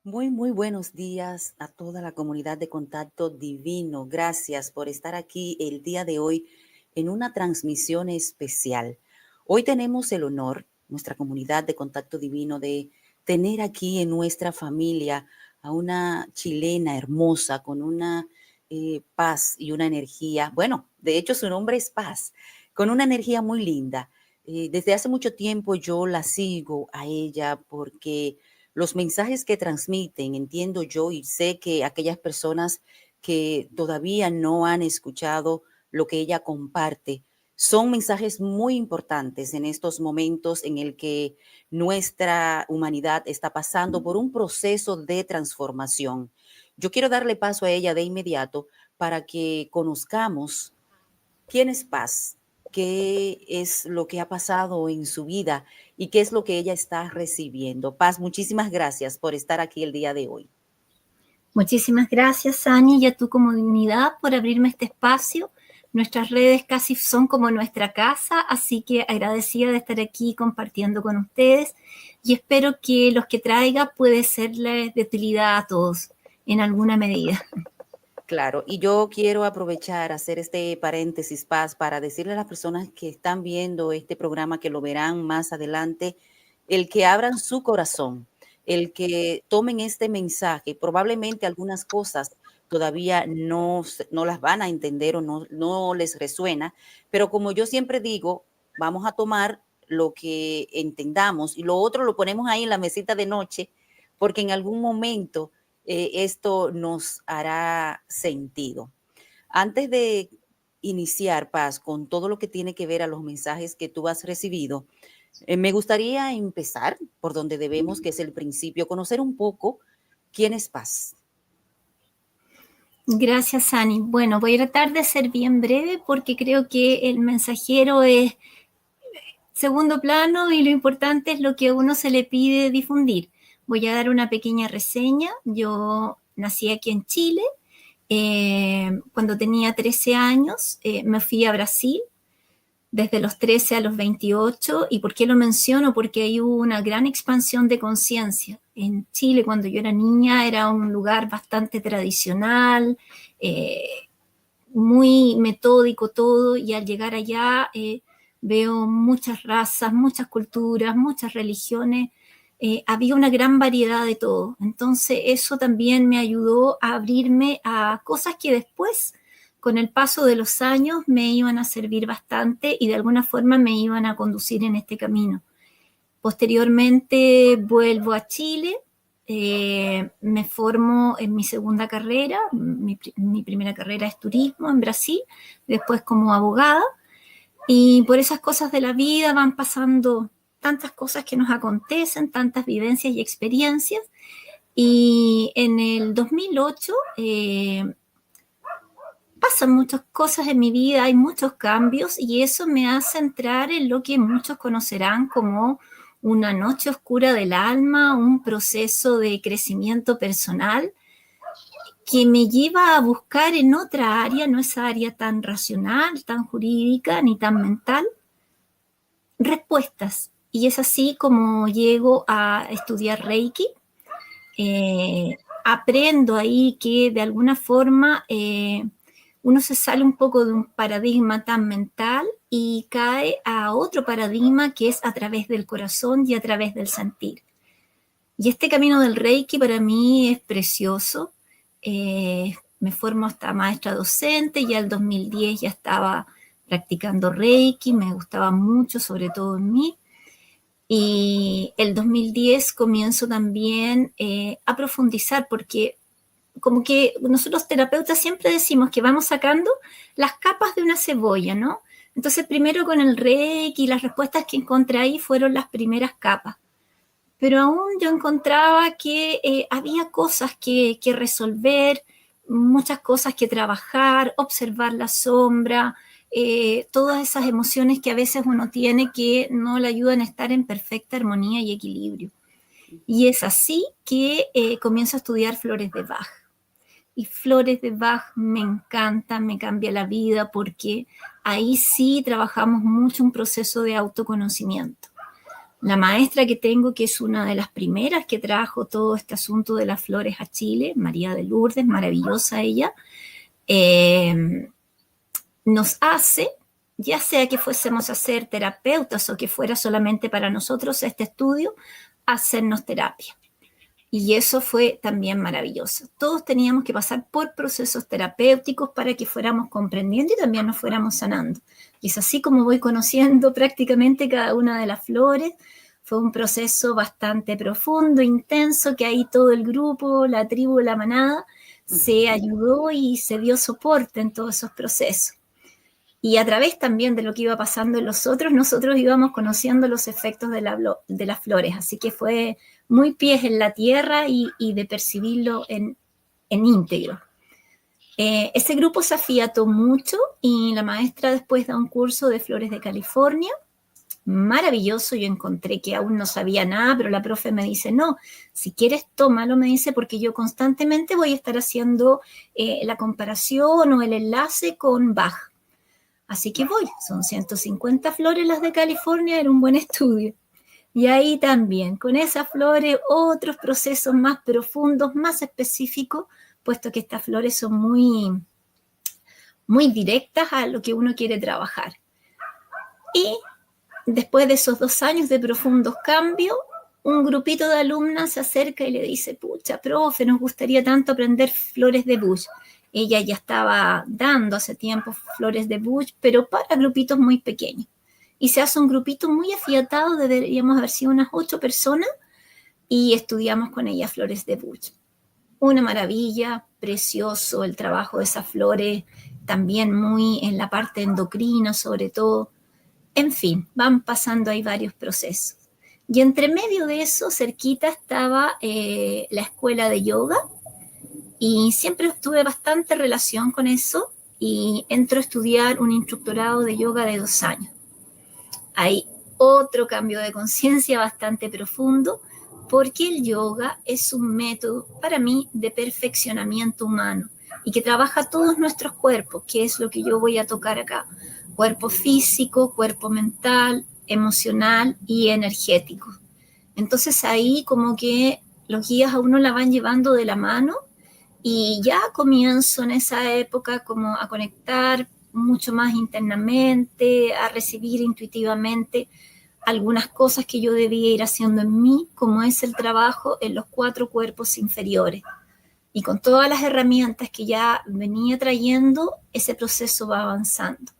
Muy buenos días a toda la comunidad de Contacto Divino. Gracias por estar aquí el día de hoy en una transmisión especial. Hoy tenemos el honor, nuestra comunidad de Contacto Divino, de tener aquí en nuestra familia a una chilena hermosa con una paz y una energía. Bueno, de hecho su nombre es Paz, con una energía muy linda. Desde hace mucho tiempo yo la sigo a ella porque los mensajes que transmiten, entiendo yo y sé que aquellas personas que todavía no han escuchado lo que ella comparte, son mensajes muy importantes en estos momentos en el que nuestra humanidad está pasando por un proceso de transformación. Yo quiero darle paso a ella de inmediato para que conozcamos quién es Paz, qué es lo que ha pasado en su vida y qué es lo que ella está recibiendo. Paz, muchísimas gracias por estar aquí el día de hoy. Muchísimas gracias, Ani, y a tu comunidad por abrirme este espacio. Nuestras redes casi son como nuestra casa, así que agradecida de estar aquí compartiendo con ustedes y espero que los que traiga puede serles de utilidad a todos en alguna medida. Claro, y yo quiero aprovechar, hacer este paréntesis, Paz, para decirle a las personas que están viendo este programa, que lo verán más adelante, el que abran su corazón, el que tomen este mensaje. Probablemente algunas cosas todavía no las van a entender o no les resuena, pero como yo siempre digo, vamos a tomar lo que entendamos y lo otro lo ponemos ahí en la mesita de noche, porque en algún momento esto nos hará sentido. Antes de iniciar, Paz, con todo lo que tiene que ver a los mensajes que tú has recibido, me gustaría empezar por donde debemos, que es el principio, conocer un poco quién es Paz. Gracias, Ani. Bueno, voy a tratar de ser bien breve porque creo que el mensajero es segundo plano y lo importante es lo que a uno se le pide difundir. Voy a dar una pequeña reseña. Yo nací aquí en Chile. Cuando tenía 13 años me fui a Brasil desde los 13 a los 28. ¿Y por qué lo menciono? Porque ahí hubo una gran expansión de conciencia. En Chile, cuando yo era niña, era un lugar bastante tradicional, muy metódico todo, y al llegar allá veo muchas razas, muchas culturas, muchas religiones, había una gran variedad de todo. Entonces eso también me ayudó a abrirme a cosas que después, con el paso de los años, me iban a servir bastante y de alguna forma me iban a conducir en este camino. Posteriormente vuelvo a Chile, me formo en mi segunda carrera, mi primera carrera es turismo en Brasil, después como abogada, y por esas cosas de la vida van pasando tantas cosas que nos acontecen, tantas vivencias y experiencias, y en el 2008 pasan muchas cosas en mi vida, hay muchos cambios y eso me hace entrar en lo que muchos conocerán como una noche oscura del alma, un proceso de crecimiento personal que me lleva a buscar en otra área, no esa área tan racional, tan jurídica ni tan mental, respuestas. Y es así como llego a estudiar Reiki. Aprendo ahí que de alguna forma uno se sale un poco de un paradigma tan mental y cae a otro paradigma que es a través del corazón y a través del sentir. Y este camino del Reiki para mí es precioso. Me formo hasta maestra docente, ya el 2010 ya estaba practicando Reiki, me gustaba mucho, sobre todo en mí. Y el 2010 comienzo también a profundizar porque como que nosotros terapeutas siempre decimos que vamos sacando las capas de una cebolla, ¿no? Entonces primero con el Reiki, las respuestas que encontré ahí fueron las primeras capas. Pero aún yo encontraba que había cosas que resolver, muchas cosas que trabajar, observar la sombra, todas esas emociones que a veces uno tiene que no le ayudan a estar en perfecta armonía y equilibrio. Y es así que comienzo a estudiar flores de Bach. Y flores de Bach me encanta, me cambia la vida porque ahí sí trabajamos mucho un proceso de autoconocimiento. La maestra que tengo, que es una de las primeras que trajo todo este asunto de las flores a Chile, María de Lourdes, maravillosa ella, nos hace, ya sea que fuésemos a ser terapeutas o que fuera solamente para nosotros este estudio, hacernos terapia. Y eso fue también maravilloso. Todos teníamos que pasar por procesos terapéuticos para que fuéramos comprendiendo y también nos fuéramos sanando. Y es así como voy conociendo prácticamente cada una de las flores. Fue un proceso bastante profundo, intenso, que ahí todo el grupo, la tribu, la manada, se ayudó y se dio soporte en todos esos procesos. Y a través también de lo que iba pasando en los otros, nosotros íbamos conociendo los efectos de las flores. Así que fue muy pies en la tierra y de percibirlo en íntegro. Ese grupo se afiató mucho y la maestra después da un curso de flores de California. Maravilloso, yo encontré que aún no sabía nada, pero la profe me dice, no, si quieres tómalo, me dice, porque yo constantemente voy a estar haciendo la comparación o el enlace con Bach. Así que voy, son 150 flores las de California, era un buen estudio. Y ahí también, con esas flores, otros procesos más profundos, más específicos, puesto que estas flores son muy, muy directas a lo que uno quiere trabajar. Y después de esos 2 años de profundos cambios, un grupito de alumnas se acerca y le dice, pucha, profe, nos gustaría tanto aprender flores de Bush. Ella ya estaba dando hace tiempo flores de Bush, pero para grupitos muy pequeños. Y se hace un grupito muy afiatado, deberíamos haber sido unas 8 personas, y estudiamos con ella flores de Bush. Una maravilla, precioso el trabajo de esas flores, también muy en la parte endocrina sobre todo. En fin, van pasando ahí varios procesos. Y entre medio de eso, cerquita estaba la escuela de yoga, y siempre tuve bastante relación con eso, y entro a estudiar un instructorado de yoga de 2 años. Hay otro cambio de conciencia bastante profundo, porque el yoga es un método para mí de perfeccionamiento humano y que trabaja todos nuestros cuerpos, que es lo que yo voy a tocar acá. Cuerpo físico, cuerpo mental, emocional y energético. Entonces ahí como que los guías a uno la van llevando de la mano, y ya comienzo en esa época como a conectar mucho más internamente, a recibir intuitivamente algunas cosas que yo debía ir haciendo en mí, como es el trabajo en los 4 cuerpos inferiores. Y con todas las herramientas que ya venía trayendo, ese proceso va avanzando.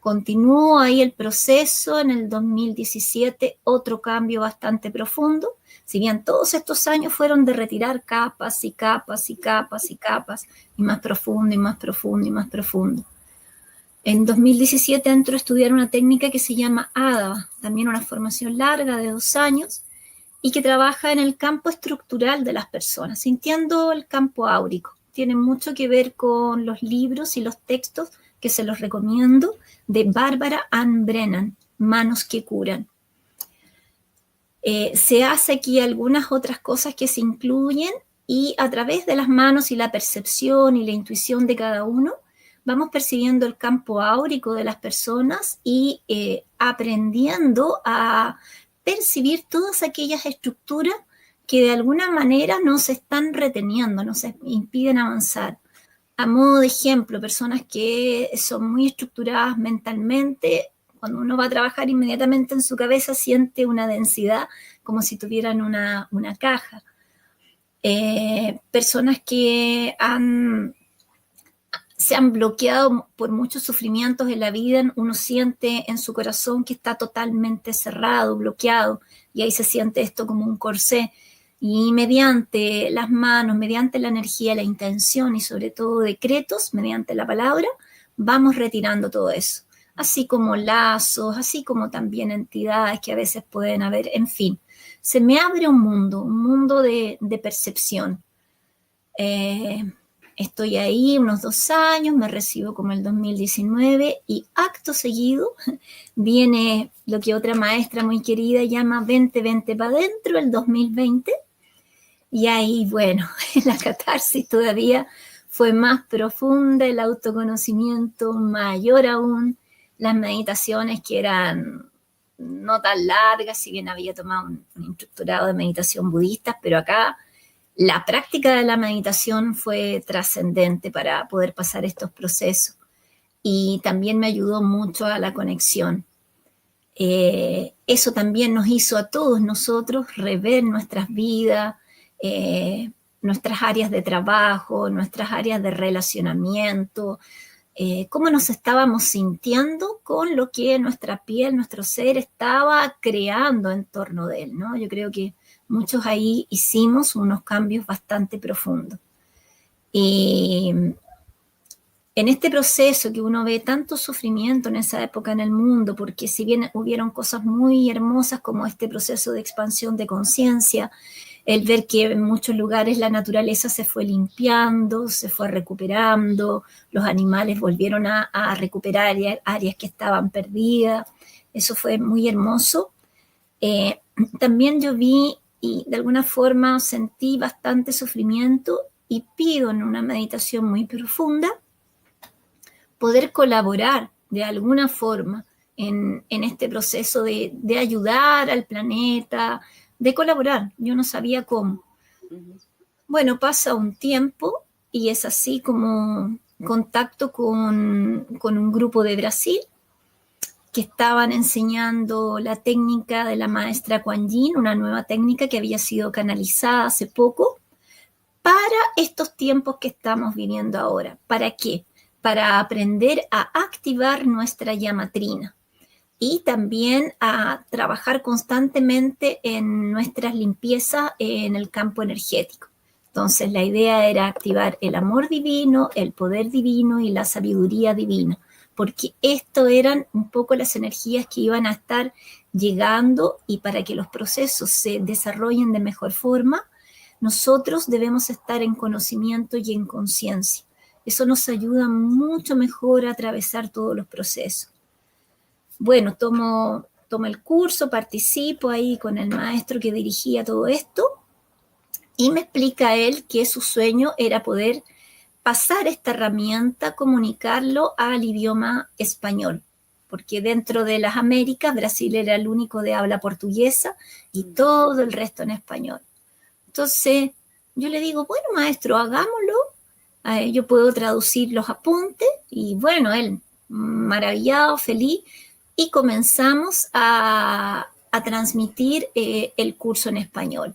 Continuó ahí el proceso en el 2017, otro cambio bastante profundo. Si bien todos estos años fueron de retirar capas y capas y capas y capas, y más profundo y más profundo y más profundo. En 2017 entro a estudiar una técnica que se llama ADA, también una formación larga de 2 años, y que trabaja en el campo estructural de las personas, sintiendo el campo áurico. Tiene mucho que ver con los libros y los textos que se los recomiendo, de Barbara Ann Brennan, Manos que curan. Se hace aquí algunas otras cosas que se incluyen, y a través de las manos y la percepción y la intuición de cada uno, vamos percibiendo el campo áurico de las personas y aprendiendo a percibir todas aquellas estructuras que de alguna manera nos están reteniendo, nos impiden avanzar. A modo de ejemplo, personas que son muy estructuradas mentalmente, cuando uno va a trabajar inmediatamente en su cabeza siente una densidad como si tuvieran una caja. Personas que se han bloqueado por muchos sufrimientos en la vida, uno siente en su corazón que está totalmente cerrado, bloqueado, y ahí se siente esto como un corsé. Y mediante las manos, mediante la energía, la intención y sobre todo decretos, mediante la palabra, vamos retirando todo eso. Así como lazos, así como también entidades que a veces pueden haber, en fin. Se me abre un mundo de percepción. Estoy ahí unos 2 años, me recibo como el 2019, y acto seguido viene lo que otra maestra muy querida llama 2020 para adentro, el 2020. Y ahí, bueno, la catarsis todavía fue más profunda, el autoconocimiento mayor aún, las meditaciones que eran no tan largas, si bien había tomado un instructorado de meditación budista, pero acá la práctica de la meditación fue trascendente para poder pasar estos procesos y también me ayudó mucho a la conexión. Eso también nos hizo a todos nosotros rever nuestras vidas, nuestras áreas de trabajo, nuestras áreas de relacionamiento, cómo nos estábamos sintiendo con lo que nuestra piel, nuestro ser estaba creando en torno de él, ¿no? Yo creo que muchos ahí hicimos unos cambios bastante profundos. Y en este proceso que uno ve tanto sufrimiento en esa época en el mundo, porque si bien hubieron cosas muy hermosas como este proceso de expansión de conciencia, el ver que en muchos lugares la naturaleza se fue limpiando, se fue recuperando, los animales volvieron a recuperar áreas que estaban perdidas, eso fue muy hermoso. También yo vi y de alguna forma sentí bastante sufrimiento y pido en una meditación muy profunda poder colaborar de alguna forma en este proceso de ayudar al planeta, de colaborar. Yo no sabía cómo. Bueno, pasa un tiempo y es así como contacto con un grupo de Brasil que estaban enseñando la técnica de la maestra Kuan Yin, una nueva técnica que había sido canalizada hace poco para estos tiempos que estamos viviendo ahora. ¿Para qué? Para aprender a activar nuestra llama trina y también a trabajar constantemente en nuestras limpiezas en el campo energético. Entonces la idea era activar el amor divino, el poder divino y la sabiduría divina, porque esto eran un poco las energías que iban a estar llegando y para que los procesos se desarrollen de mejor forma, nosotros debemos estar en conocimiento y en conciencia. Eso nos ayuda mucho mejor a atravesar todos los procesos. Bueno, tomo el curso, participo ahí con el maestro que dirigía todo esto y me explica él que su sueño era poder pasar esta herramienta, comunicarlo al idioma español, porque dentro de las Américas Brasil era el único de habla portuguesa y todo el resto en español. Entonces yo le digo, bueno maestro, hagámoslo, yo puedo traducir los apuntes y bueno, él maravillado, feliz, y comenzamos a transmitir el curso en español.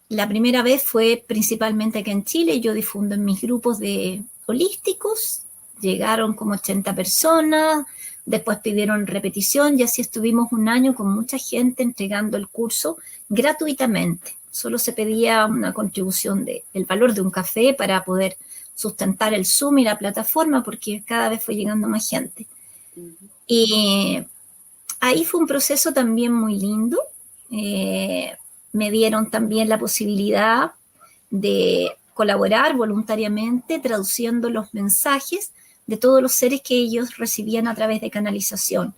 La primera vez fue principalmente aquí en Chile, yo difundo en mis grupos de holísticos, llegaron como 80 personas, después pidieron repetición y así estuvimos un año con mucha gente entregando el curso gratuitamente. Solo se pedía una contribución del valor de un café para poder sustentar el Zoom y la plataforma porque cada vez fue llegando más gente. Y ahí fue un proceso también muy lindo. Me dieron también la posibilidad de colaborar voluntariamente traduciendo los mensajes de todos los seres que ellos recibían a través de canalización.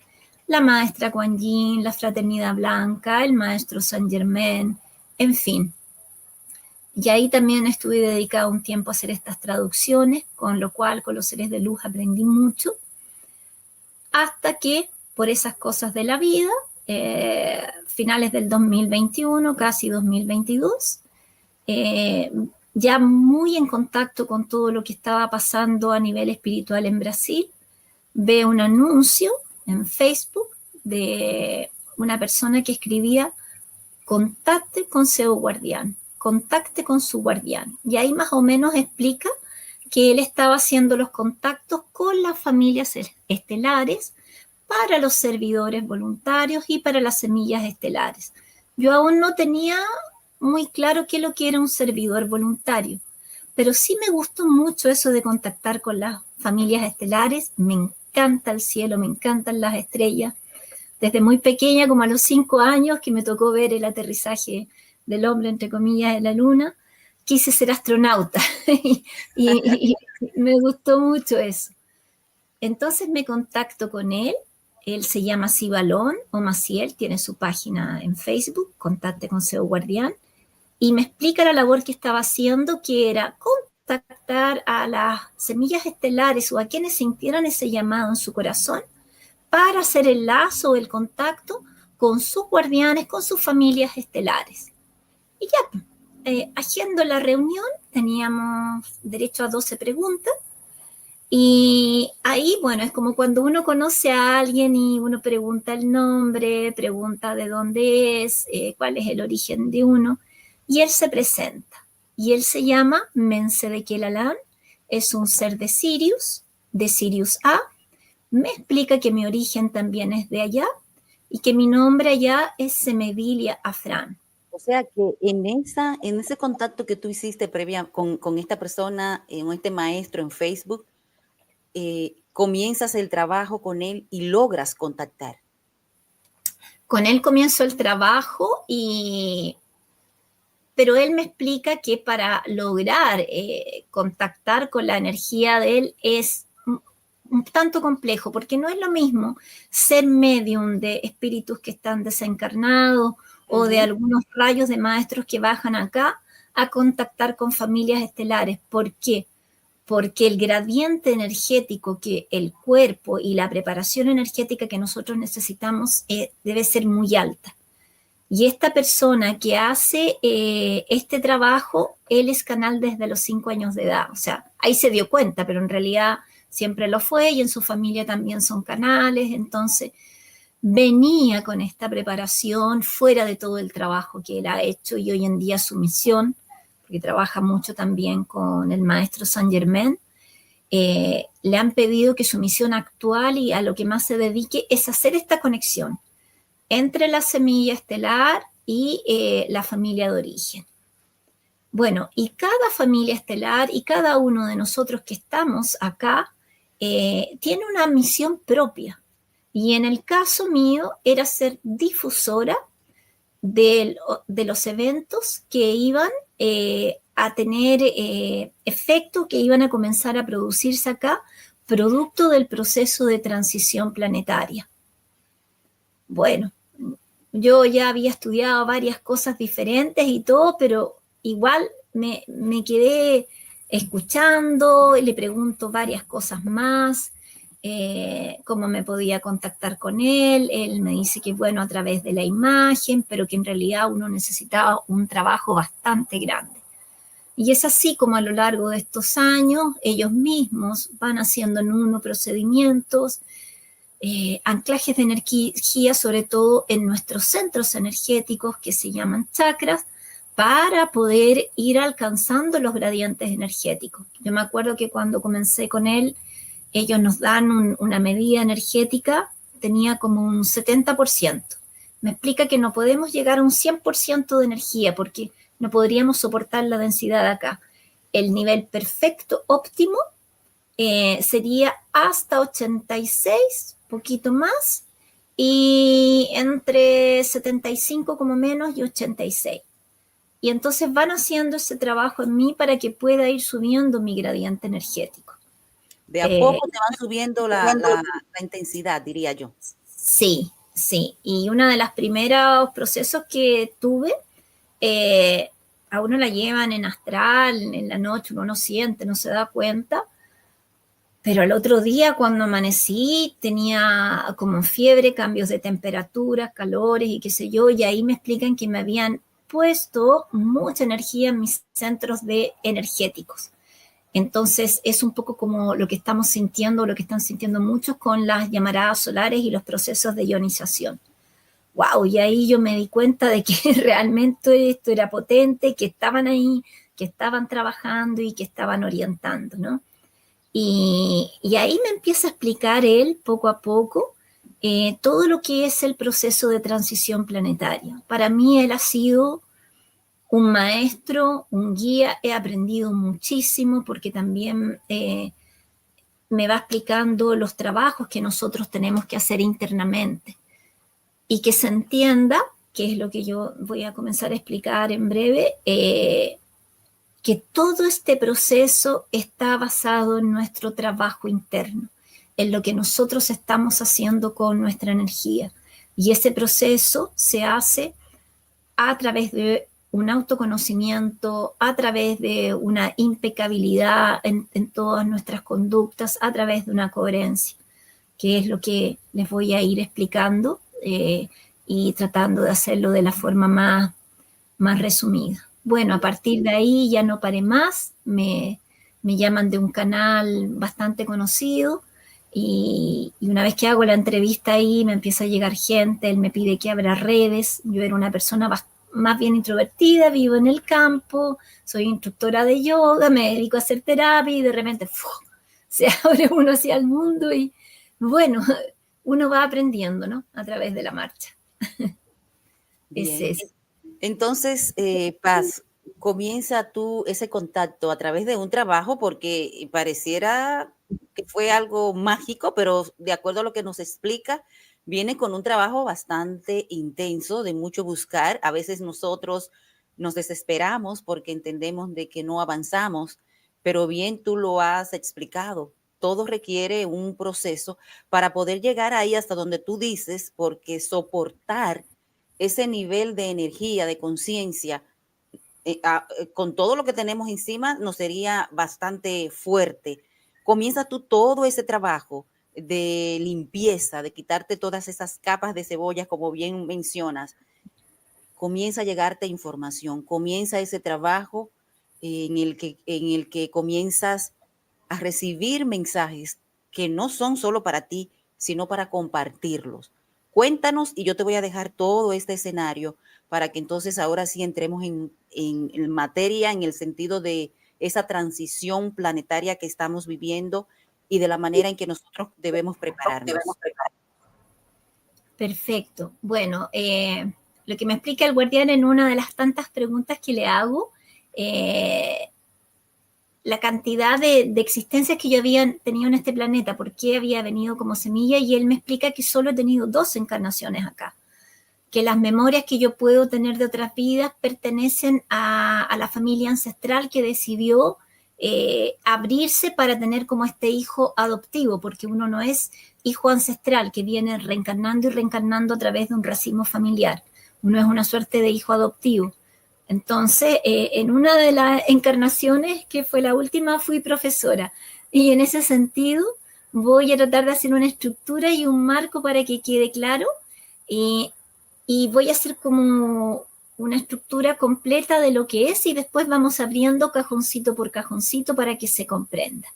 La maestra Kuan Yin, la Fraternidad Blanca, el maestro Saint Germain, en fin. Y ahí también estuve dedicado un tiempo a hacer estas traducciones, con lo cual con los seres de luz aprendí mucho, hasta que por esas cosas de la vida, finales del 2021, casi 2022, ya muy en contacto con todo lo que estaba pasando a nivel espiritual en Brasil, veo un anuncio en Facebook de una persona que escribía contacte con seu guardián, contacte con su guardián. Y ahí más o menos explica que él estaba haciendo los contactos con las familias estelares para los servidores voluntarios y para las semillas estelares. Yo aún no tenía muy claro qué es lo que era un servidor voluntario, pero sí me gustó mucho eso de contactar con las familias estelares. Me encanta el cielo, me encantan las estrellas. Desde muy pequeña, como a los 5 años, que me tocó ver el aterrizaje del hombre, entre comillas, en la luna, quise ser astronauta y me gustó mucho eso. Entonces me contacto con él se llama Sibalón o Maciel, tiene su página en Facebook, Contacte con seu guardián, y me explica la labor que estaba haciendo, que era contactar a las semillas estelares o a quienes sintieran ese llamado en su corazón para hacer el lazo o el contacto con sus guardianes, con sus familias estelares. Y ya, haciendo la reunión, teníamos derecho a 12 preguntas. Y ahí, bueno, es como cuando uno conoce a alguien y uno pregunta el nombre, pregunta de dónde es, cuál es el origen de uno, y él se presenta. Y él se llama Mense de Kelalan, es un ser de Sirius A. Me explica que mi origen también es de allá y que mi nombre allá es Semedilia Afran. O sea que en ese contacto que tú hiciste previa con esta persona, con este maestro en Facebook, comienzas el trabajo con él y logras contactar. Con él comienzo el trabajo pero él me explica que para lograr contactar con la energía de él es un tanto complejo, porque no es lo mismo ser medium de espíritus que están desencarnados o de algunos rayos de maestros que bajan acá a contactar con familias estelares. ¿Por qué? Porque el gradiente energético que el cuerpo y la preparación energética que nosotros necesitamos debe ser muy alta. Y esta persona que hace este trabajo, él es canal desde los 5 años de edad. O sea, ahí se dio cuenta, pero en realidad siempre lo fue y en su familia también son canales. Entonces, venía con esta preparación fuera de todo el trabajo que él ha hecho y hoy en día su misión, porque trabaja mucho también con el maestro Saint Germain, le han pedido que su misión actual y a lo que más se dedique es hacer esta conexión entre la semilla estelar y la familia de origen. Bueno, y cada familia estelar y cada uno de nosotros que estamos acá tiene una misión propia. Y en el caso mío era ser difusora de los eventos que iban a tener efecto, que iban a comenzar a producirse acá, producto del proceso de transición planetaria. Bueno, yo ya había estudiado varias cosas diferentes y todo, pero igual me quedé escuchando, le pregunto varias cosas más, cómo me podía contactar con él. Él me dice que bueno, a través de la imagen, pero que en realidad uno necesitaba un trabajo bastante grande. Y es así como a lo largo de estos años ellos mismos van haciendo en uno procedimientos, anclajes de energía, sobre todo en nuestros centros energéticos que se llaman chakras, para poder ir alcanzando los gradientes energéticos. Yo me acuerdo que cuando comencé con él, ellos nos dan una medida energética, tenía como un 70%. Me explica que no podemos llegar a un 100% de energía porque no podríamos soportar la densidad acá. El nivel perfecto óptimo sería hasta 86, poquito más, y entre 75 como menos y 86. Y entonces van haciendo ese trabajo en mí para que pueda ir subiendo mi gradiente energético. De a poco te van subiendo la intensidad, diría yo. Sí, sí. Y uno de los primeros procesos que tuve, a uno la llevan en astral, en la noche, uno no siente, no se da cuenta. Pero el otro día cuando amanecí tenía como fiebre, cambios de temperatura, calores y qué sé yo, y ahí me explican que me habían puesto mucha energía en mis centros energéticos. Entonces es un poco como lo que estamos sintiendo, lo que están sintiendo muchos con las llamaradas solares y los procesos de ionización. ¡Wow! Y ahí yo me di cuenta de que realmente esto era potente, que estaban ahí, que estaban trabajando y que estaban orientando, ¿no? Y ahí me empieza a explicar él poco a poco todo lo que es el proceso de transición planetaria. Para mí él ha sido un maestro, un guía, he aprendido muchísimo porque también me va explicando los trabajos que nosotros tenemos que hacer internamente y que se entienda, que es lo que yo voy a comenzar a explicar en breve, que todo este proceso está basado en nuestro trabajo interno, en lo que nosotros estamos haciendo con nuestra energía. Y ese proceso se hace a través de un autoconocimiento, a través de una impecabilidad en todas nuestras conductas, a través de una coherencia, que es lo que les voy a ir explicando y tratando de hacerlo de la forma más resumida. Bueno, a partir de ahí ya no paré más, me llaman de un canal bastante conocido y una vez que hago la entrevista ahí me empieza a llegar gente, él me pide que abra redes, yo era una persona más bien introvertida, vivo en el campo, soy instructora de yoga, me dedico a hacer terapia y de repente se abre uno hacia el mundo y bueno, uno va aprendiendo, ¿no? A través de la marcha. Bien. Entonces, Paz, comienza tú ese contacto a través de un trabajo porque pareciera que fue algo mágico, pero de acuerdo a lo que nos explica, viene con un trabajo bastante intenso, de mucho buscar. A veces nosotros nos desesperamos porque entendemos de que no avanzamos, pero bien tú lo has explicado. Todo requiere un proceso para poder llegar ahí hasta donde tú dices, porque soportar ese nivel de energía, de conciencia, con todo lo que tenemos encima, nos sería bastante fuerte. Comienza tú todo ese trabajo de limpieza, de quitarte todas esas capas de cebollas, como bien mencionas. Comienza a llegarte información, comienza ese trabajo en el que comienzas a recibir mensajes que no son solo para ti, sino para compartirlos. Cuéntanos y yo te voy a dejar todo este escenario para que entonces ahora sí entremos en materia, en el sentido de esa transición planetaria que estamos viviendo y de la manera en que nosotros debemos prepararnos. Perfecto. Bueno, lo que me explica el guardián en una de las tantas preguntas que le hago, la cantidad de existencias que yo había tenido en este planeta, por qué había venido como semilla, y él me explica que solo he tenido 2 encarnaciones acá, que las memorias que yo puedo tener de otras vidas pertenecen a la familia ancestral que decidió abrirse para tener como este hijo adoptivo, porque uno no es hijo ancestral que viene reencarnando y reencarnando a través de un racimo familiar, uno es una suerte de hijo adoptivo. Entonces, en una de las encarnaciones, que fue la última, fui profesora. Y en ese sentido, voy a tratar de hacer una estructura y un marco para que quede claro. Y voy a hacer como una estructura completa de lo que es y después vamos abriendo cajoncito por cajoncito para que se comprenda.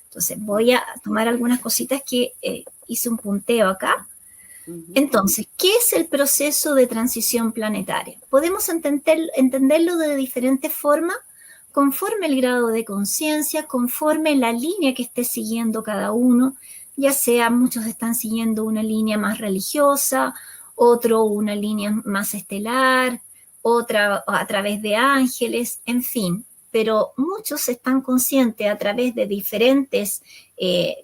Entonces, voy a tomar algunas cositas que hice un punteo acá. Entonces, ¿qué es el proceso de transición planetaria? Podemos entenderlo de diferentes formas, conforme el grado de conciencia, conforme la línea que esté siguiendo cada uno, ya sea muchos están siguiendo una línea más religiosa, otro una línea más estelar, otra a través de ángeles, en fin. Pero muchos están conscientes a través de diferentes,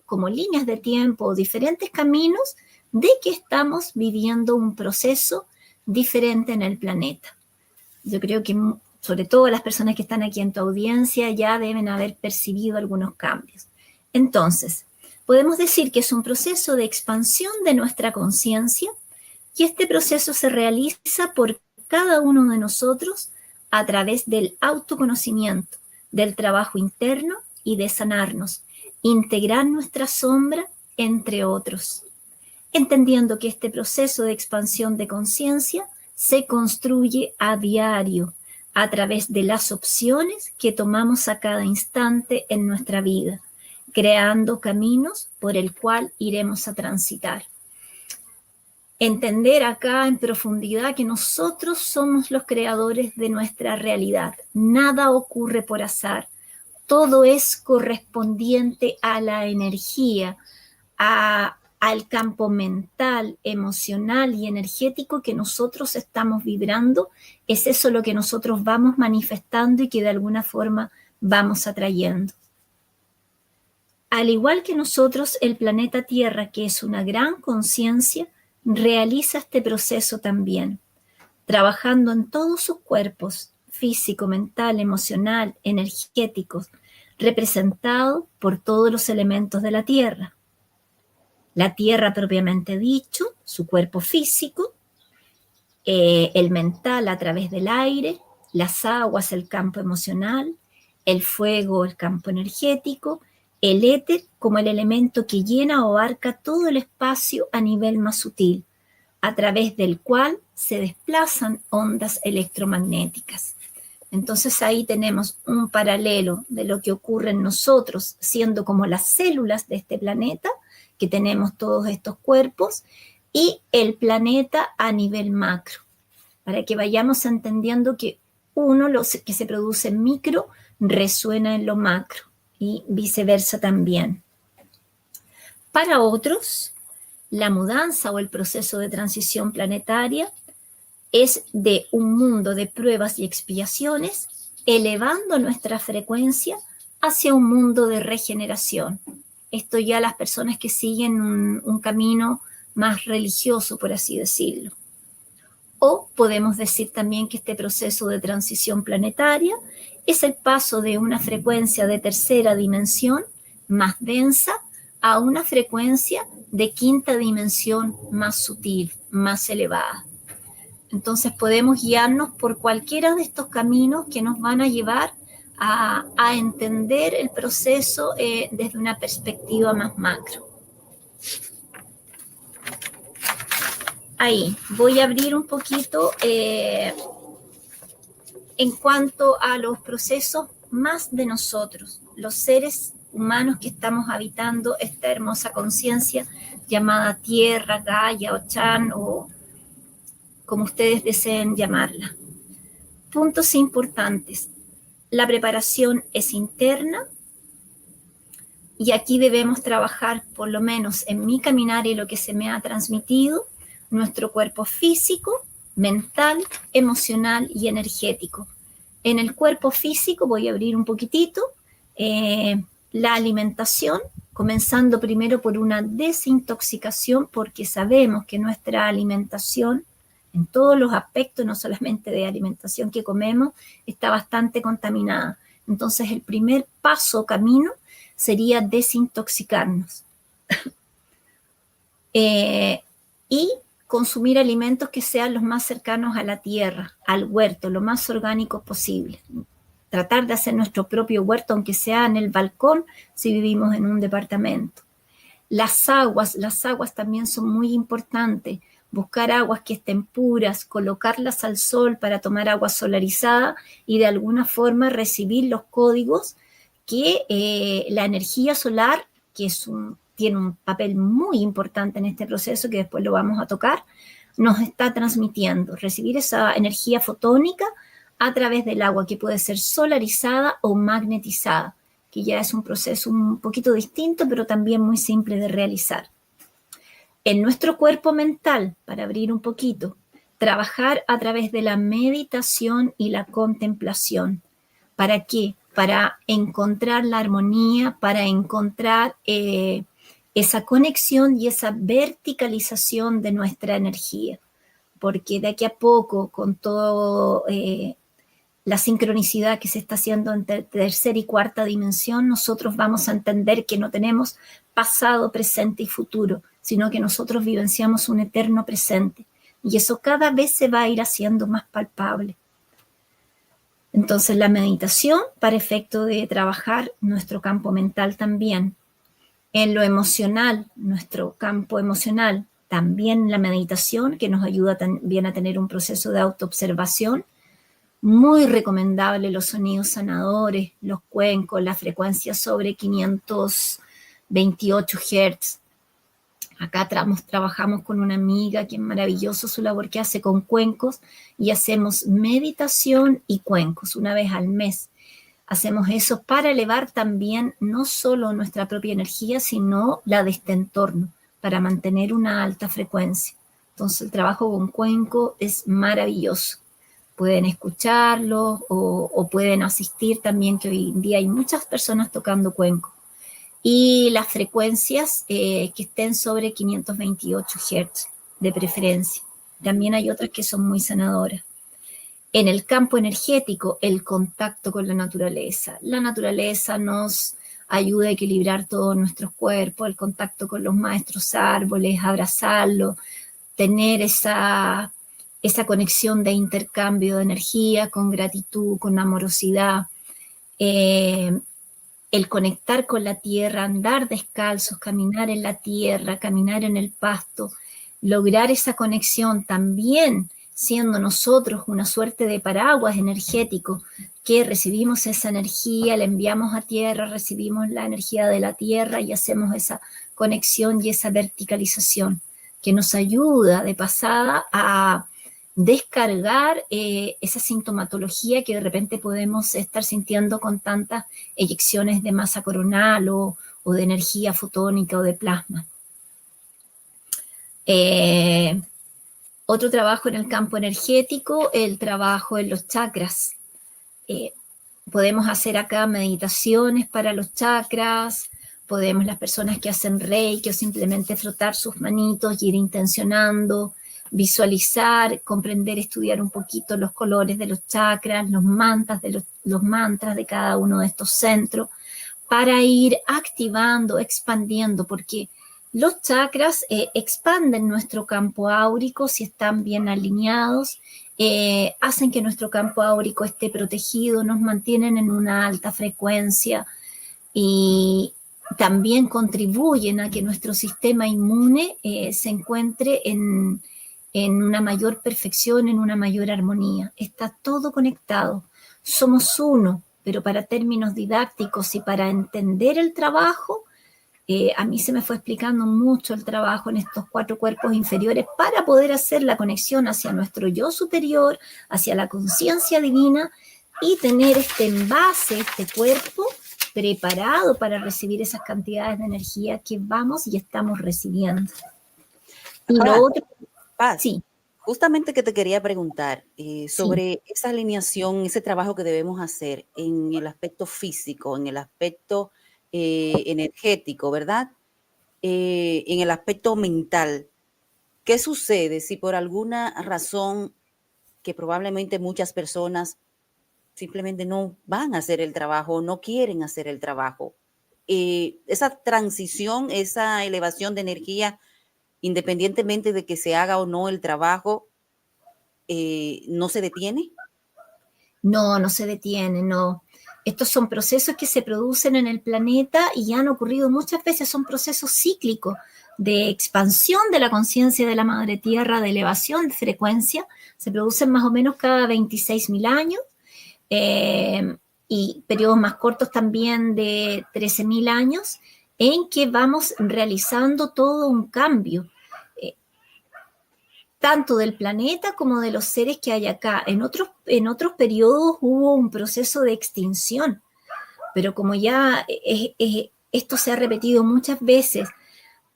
como líneas de tiempo, diferentes caminos, de que estamos viviendo un proceso diferente en el planeta. Yo creo que sobre todo las personas que están aquí en tu audiencia ya deben haber percibido algunos cambios. Entonces, podemos decir que es un proceso de expansión de nuestra conciencia y este proceso se realiza por cada uno de nosotros a través del autoconocimiento, del trabajo interno y de sanarnos, integrar nuestra sombra, entre otros, entendiendo que este proceso de expansión de conciencia se construye a diario a través de las opciones que tomamos a cada instante en nuestra vida, creando caminos por el cual iremos a transitar. Entender acá en profundidad que nosotros somos los creadores de nuestra realidad. Nada ocurre por azar. Todo es correspondiente a la energía, al campo mental, emocional y energético que nosotros estamos vibrando. Es eso lo que nosotros vamos manifestando y que de alguna forma vamos atrayendo. Al igual que nosotros, el planeta Tierra, que es una gran conciencia, realiza este proceso también, trabajando en todos sus cuerpos, físico, mental, emocional, energéticos, representado por todos los elementos de la Tierra. La Tierra propiamente dicho, su cuerpo físico, el mental a través del aire, las aguas, el campo emocional, el fuego, el campo energético, el éter como el elemento que llena o abarca todo el espacio a nivel más sutil, a través del cual se desplazan ondas electromagnéticas. Entonces ahí tenemos un paralelo de lo que ocurre en nosotros, siendo como las células de este planeta, que tenemos todos estos cuerpos, y el planeta a nivel macro, para que vayamos entendiendo que lo que se produce en micro resuena en lo macro y viceversa también. Para otros, la mudanza o el proceso de transición planetaria es de un mundo de pruebas y expiaciones, elevando nuestra frecuencia hacia un mundo de regeneración. Esto ya las personas que siguen un camino más religioso, por así decirlo. O podemos decir también que este proceso de transición planetaria es el paso de una frecuencia de tercera dimensión más densa a una frecuencia de quinta dimensión más sutil, más elevada. Entonces podemos guiarnos por cualquiera de estos caminos que nos van a llevar a entender el proceso desde una perspectiva más macro. Ahí, voy a abrir un poquito en cuanto a los procesos más de nosotros, los seres humanos que estamos habitando esta hermosa conciencia llamada Tierra, Gaia o Chan o como ustedes deseen llamarla. Puntos importantes. La preparación es interna y aquí debemos trabajar, por lo menos en mi caminar y lo que se me ha transmitido, nuestro cuerpo físico, mental, emocional y energético. En el cuerpo físico voy a abrir un poquitito la alimentación, comenzando primero por una desintoxicación, porque sabemos que nuestra alimentación en todos los aspectos, no solamente de alimentación que comemos, está bastante contaminada. Entonces, el primer paso, camino, sería desintoxicarnos. Y consumir alimentos que sean los más cercanos a la tierra, al huerto, lo más orgánicos posible. Tratar de hacer nuestro propio huerto, aunque sea en el balcón, si vivimos en un departamento. Las aguas también son muy importantes. Buscar aguas que estén puras, colocarlas al sol para tomar agua solarizada y de alguna forma recibir los códigos que la energía solar, que tiene un papel muy importante en este proceso, que después lo vamos a tocar, nos está transmitiendo. Recibir esa energía fotónica a través del agua, que puede ser solarizada o magnetizada, que ya es un proceso un poquito distinto, pero también muy simple de realizar. En nuestro cuerpo mental, para abrir un poquito, trabajar a través de la meditación y la contemplación. ¿Para qué? Para encontrar la armonía, para encontrar esa conexión y esa verticalización de nuestra energía. Porque de aquí a poco, con todo la sincronicidad que se está haciendo entre tercera y cuarta dimensión, nosotros vamos a entender que no tenemos pasado, presente y futuro, sino que nosotros vivenciamos un eterno presente. Y eso cada vez se va a ir haciendo más palpable. Entonces la meditación para efecto de trabajar nuestro campo mental también. En lo emocional, nuestro campo emocional, también la meditación que nos ayuda también a tener un proceso de autoobservación. Muy recomendable los sonidos sanadores, los cuencos, la frecuencia sobre 528 Hz. Acá trabajamos con una amiga que es maravilloso su labor que hace con cuencos y hacemos meditación y cuencos una vez al mes. Hacemos eso para elevar también no solo nuestra propia energía, sino la de este entorno, para mantener una alta frecuencia. Entonces el trabajo con cuenco es maravilloso. Pueden escucharlo o pueden asistir también, que hoy en día hay muchas personas tocando cuenco. Y las frecuencias que estén sobre 528 Hz de preferencia. También hay otras que son muy sanadoras. En el campo energético, el contacto con la naturaleza. La naturaleza nos ayuda a equilibrar todos nuestros cuerpos, el contacto con los maestros árboles, abrazarlos, tener esa conexión de intercambio de energía con gratitud, con amorosidad. el conectar con la tierra, andar descalzos, caminar en la tierra, caminar en el pasto, lograr esa conexión también siendo nosotros una suerte de paraguas energético que recibimos esa energía, la enviamos a tierra, recibimos la energía de la tierra y hacemos esa conexión y esa verticalización que nos ayuda de pasada a descargar esa sintomatología que de repente podemos estar sintiendo con tantas eyecciones de masa coronal o de energía fotónica o de plasma. Otro trabajo en el campo energético, el trabajo en los chakras. Podemos hacer acá meditaciones para los chakras, podemos las personas que hacen reiki o simplemente frotar sus manitos y ir intencionando, visualizar, comprender, estudiar un poquito los colores de los chakras, los mantras de cada uno de estos centros, para ir activando, expandiendo, porque los chakras expanden nuestro campo áurico si están bien alineados, hacen que nuestro campo áurico esté protegido, nos mantienen en una alta frecuencia y también contribuyen a que nuestro sistema inmune se encuentre en una mayor perfección, en una mayor armonía. Está todo conectado. Somos uno, pero para términos didácticos y para entender el trabajo, a mí se me fue explicando mucho el trabajo en estos 4 cuerpos inferiores para poder hacer la conexión hacia nuestro yo superior, hacia la conciencia divina y tener este envase, este cuerpo preparado para recibir esas cantidades de energía que vamos y estamos recibiendo. Y Paz, lo otro, Paz, sí. justamente que te quería preguntar sobre esa alineación, ese trabajo que debemos hacer en el aspecto físico, en el aspecto energético, ¿verdad? En el aspecto mental. ¿Qué sucede si por alguna razón que probablemente muchas personas simplemente no van a hacer el trabajo, no quieren hacer el trabajo? Esa transición, esa elevación de energía, independientemente de que se haga o no el trabajo, ¿no se detiene? No, no se detiene, no. Estos son procesos que se producen en el planeta y han ocurrido muchas veces, son procesos cíclicos de expansión de la conciencia de la Madre Tierra, de elevación de frecuencia, se producen más o menos cada 26.000 años, y periodos más cortos también de 13.000 años, en que vamos realizando todo un cambio tanto del planeta como de los seres que hay acá. En otros periodos hubo un proceso de extinción, pero como ya esto se ha repetido muchas veces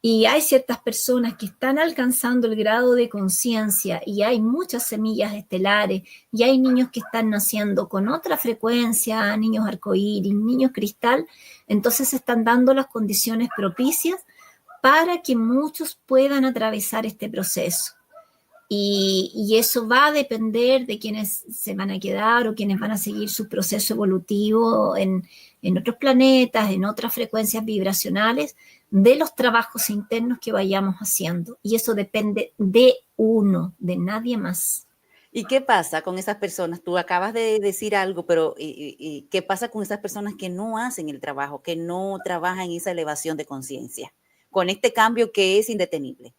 y hay ciertas personas que están alcanzando el grado de conciencia y hay muchas semillas estelares y hay niños que están naciendo con otra frecuencia, niños arcoíris, niños cristal, entonces se están dando las condiciones propicias para que muchos puedan atravesar este proceso. Y eso va a depender de quienes se van a quedar o quienes van a seguir su proceso evolutivo en otros planetas, en otras frecuencias vibracionales, de los trabajos internos que vayamos haciendo. Y eso depende de uno, de nadie más. ¿Y qué pasa con esas personas? Tú acabas de decir algo, pero ¿qué pasa con esas personas que no hacen el trabajo, que no trabajan en esa elevación de conciencia, con este cambio que es indetenible?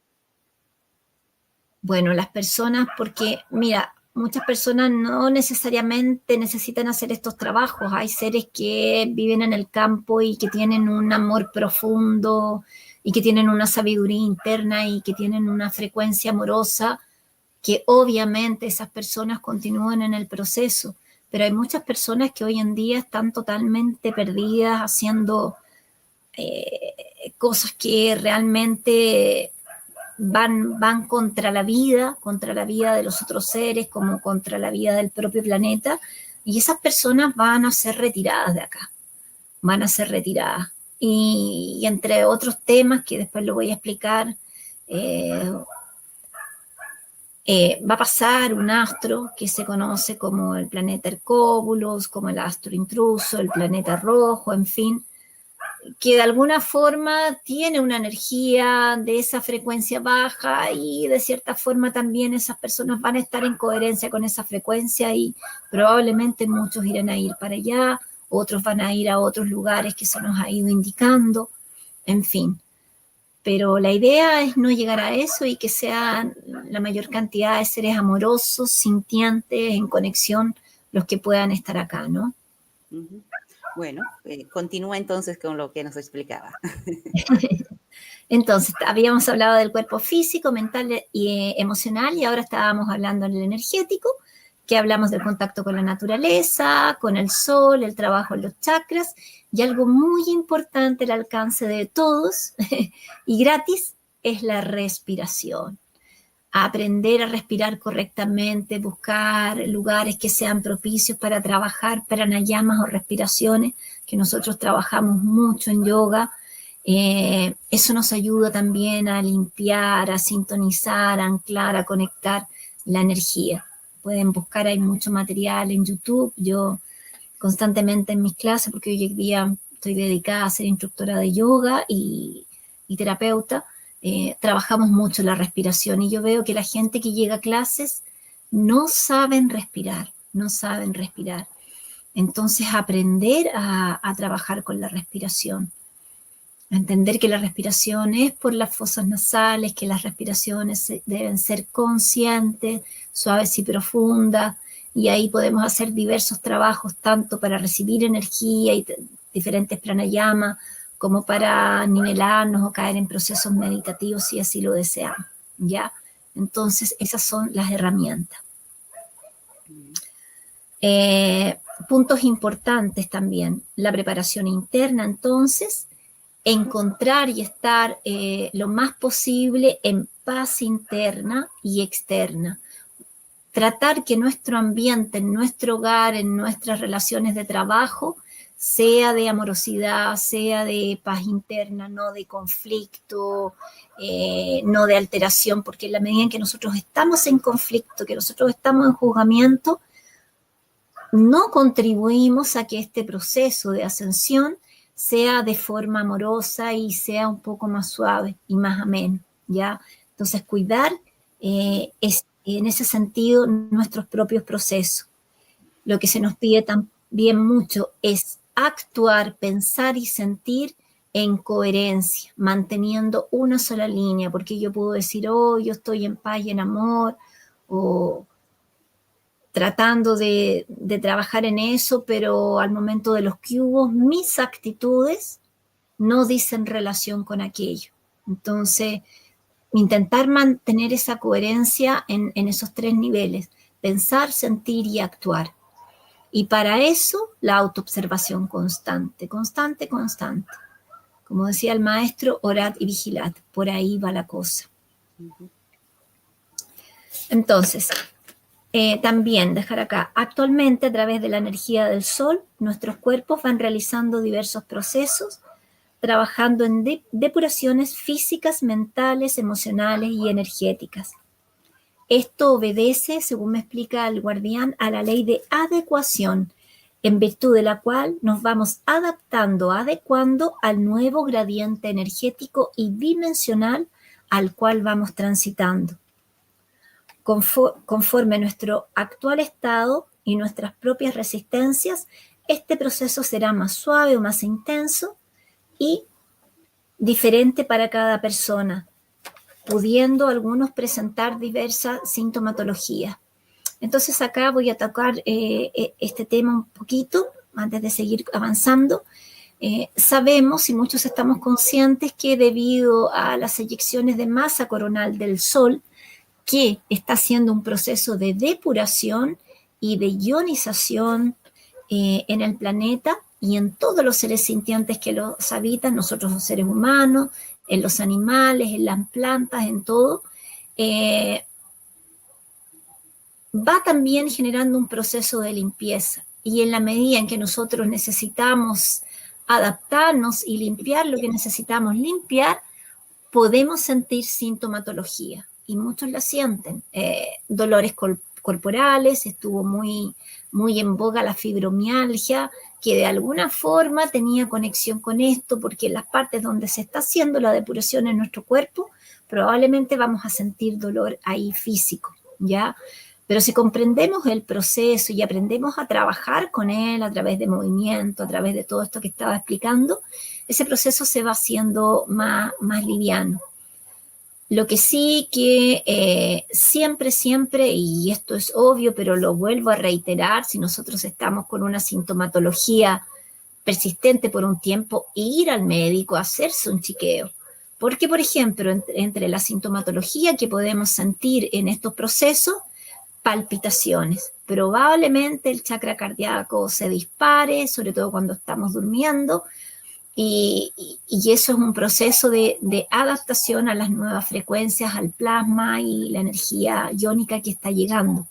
Bueno, las personas, porque mira, muchas personas no necesariamente necesitan hacer estos trabajos. Hay seres que viven en el campo y que tienen un amor profundo y que tienen una sabiduría interna y que tienen una frecuencia amorosa, que obviamente esas personas continúan en el proceso. Pero hay muchas personas que hoy en día están totalmente perdidas haciendo cosas que realmente van contra la vida de los otros seres, como contra la vida del propio planeta, y esas personas van a ser retiradas de acá, van a ser retiradas. Y entre otros temas que después lo voy a explicar, va a pasar un astro que se conoce como el planeta Hercóbulos, como el astro intruso, el planeta rojo, en fin, que de alguna forma tiene una energía de esa frecuencia baja y de cierta forma también esas personas van a estar en coherencia con esa frecuencia y probablemente muchos irán a ir para allá, otros van a ir a otros lugares que se nos ha ido indicando, en fin. Pero la idea es no llegar a eso y que sean la mayor cantidad de seres amorosos, sintientes, en conexión, los que puedan estar acá, ¿no? Ujú. Bueno, continúa entonces con lo que nos explicaba. Entonces, habíamos hablado del cuerpo físico, mental y emocional, y ahora estábamos hablando del energético, que hablamos del contacto con la naturaleza, con el sol, el trabajo en los chakras, y algo muy importante al alcance de todos y gratis es la respiración. Aprender a respirar correctamente, buscar lugares que sean propicios para trabajar pranayamas o respiraciones, que nosotros trabajamos mucho en yoga. Eso nos ayuda también a limpiar, a sintonizar, a anclar, a conectar la energía. Pueden buscar, hay mucho material en YouTube. Yo constantemente en mis clases, porque hoy en día estoy dedicada a ser instructora de yoga y terapeuta, trabajamos mucho la respiración y yo veo que la gente que llega a clases no saben respirar, no saben respirar. Entonces aprender a trabajar con la respiración, a entender que la respiración es por las fosas nasales, que las respiraciones deben ser conscientes, suaves y profundas, y ahí podemos hacer diversos trabajos, tanto para recibir energía y diferentes pranayamas, como para nivelarnos o caer en procesos meditativos si así lo deseamos, ¿ya? Entonces, esas son las herramientas. Puntos importantes también, la preparación interna, entonces, encontrar y estar lo más posible en paz interna y externa. Tratar que nuestro ambiente, en nuestro hogar, en nuestras relaciones de trabajo, sea de amorosidad, sea de paz interna, no de conflicto, no de alteración, porque en la medida en que nosotros estamos en conflicto, que nosotros estamos en juzgamiento, no contribuimos a que este proceso de ascensión sea de forma amorosa y sea un poco más suave y más ameno, ¿ya? Entonces, cuidar es, en ese sentido, nuestros propios procesos. Lo que se nos pide también mucho es actuar, pensar y sentir en coherencia, manteniendo una sola línea, porque yo puedo decir, oh, yo estoy en paz y en amor, o tratando de trabajar en eso, pero al momento de los cubos, mis actitudes no dicen relación con aquello. Entonces, intentar mantener esa coherencia en esos tres niveles, pensar, sentir y actuar. Y para eso, la autoobservación constante, constante, constante. Como decía el maestro, orad y vigilad. Por ahí va la cosa. Entonces, también dejar acá, actualmente a través de la energía del sol, nuestros cuerpos van realizando diversos procesos, trabajando en depuraciones físicas, mentales, emocionales y energéticas. Esto obedece, según me explica el guardián, a la ley de adecuación, en virtud de la cual nos vamos adaptando, adecuando al nuevo gradiente energético y dimensional al cual vamos transitando. Conforme nuestro actual estado y nuestras propias resistencias, este proceso será más suave o más intenso y diferente para cada persona, pudiendo algunos presentar diversas sintomatologías. Entonces acá voy a tocar este tema un poquito antes de seguir avanzando. Sabemos y muchos estamos conscientes que debido a las eyecciones de masa coronal del Sol, que está haciendo un proceso de depuración y de ionización en el planeta y en todos los seres sintientes que los habitan, nosotros los seres humanos, en los animales, en las plantas, en todo, va también generando un proceso de limpieza. Y en la medida en que nosotros necesitamos adaptarnos y limpiar lo que necesitamos limpiar, podemos sentir sintomatología. Y muchos la sienten. Dolores corporales, estuvo muy, muy en boga la fibromialgia, que de alguna forma tenía conexión con esto, porque en las partes donde se está haciendo la depuración en nuestro cuerpo, probablemente vamos a sentir dolor ahí físico, ¿ya? Pero si comprendemos el proceso y aprendemos a trabajar con él a través de movimiento, a través de todo esto que estaba explicando, ese proceso se va haciendo más liviano. Lo que sí que siempre, y esto es obvio, pero lo vuelvo a reiterar, si nosotros estamos con una sintomatología persistente por un tiempo, ir al médico a hacerse un chequeo. Porque, por ejemplo, entre la sintomatología que podemos sentir en estos procesos, palpitaciones. Probablemente el chakra cardíaco se dispare, sobre todo cuando estamos durmiendo, y eso es un proceso de adaptación a las nuevas frecuencias, al plasma y la energía iónica que está llegando.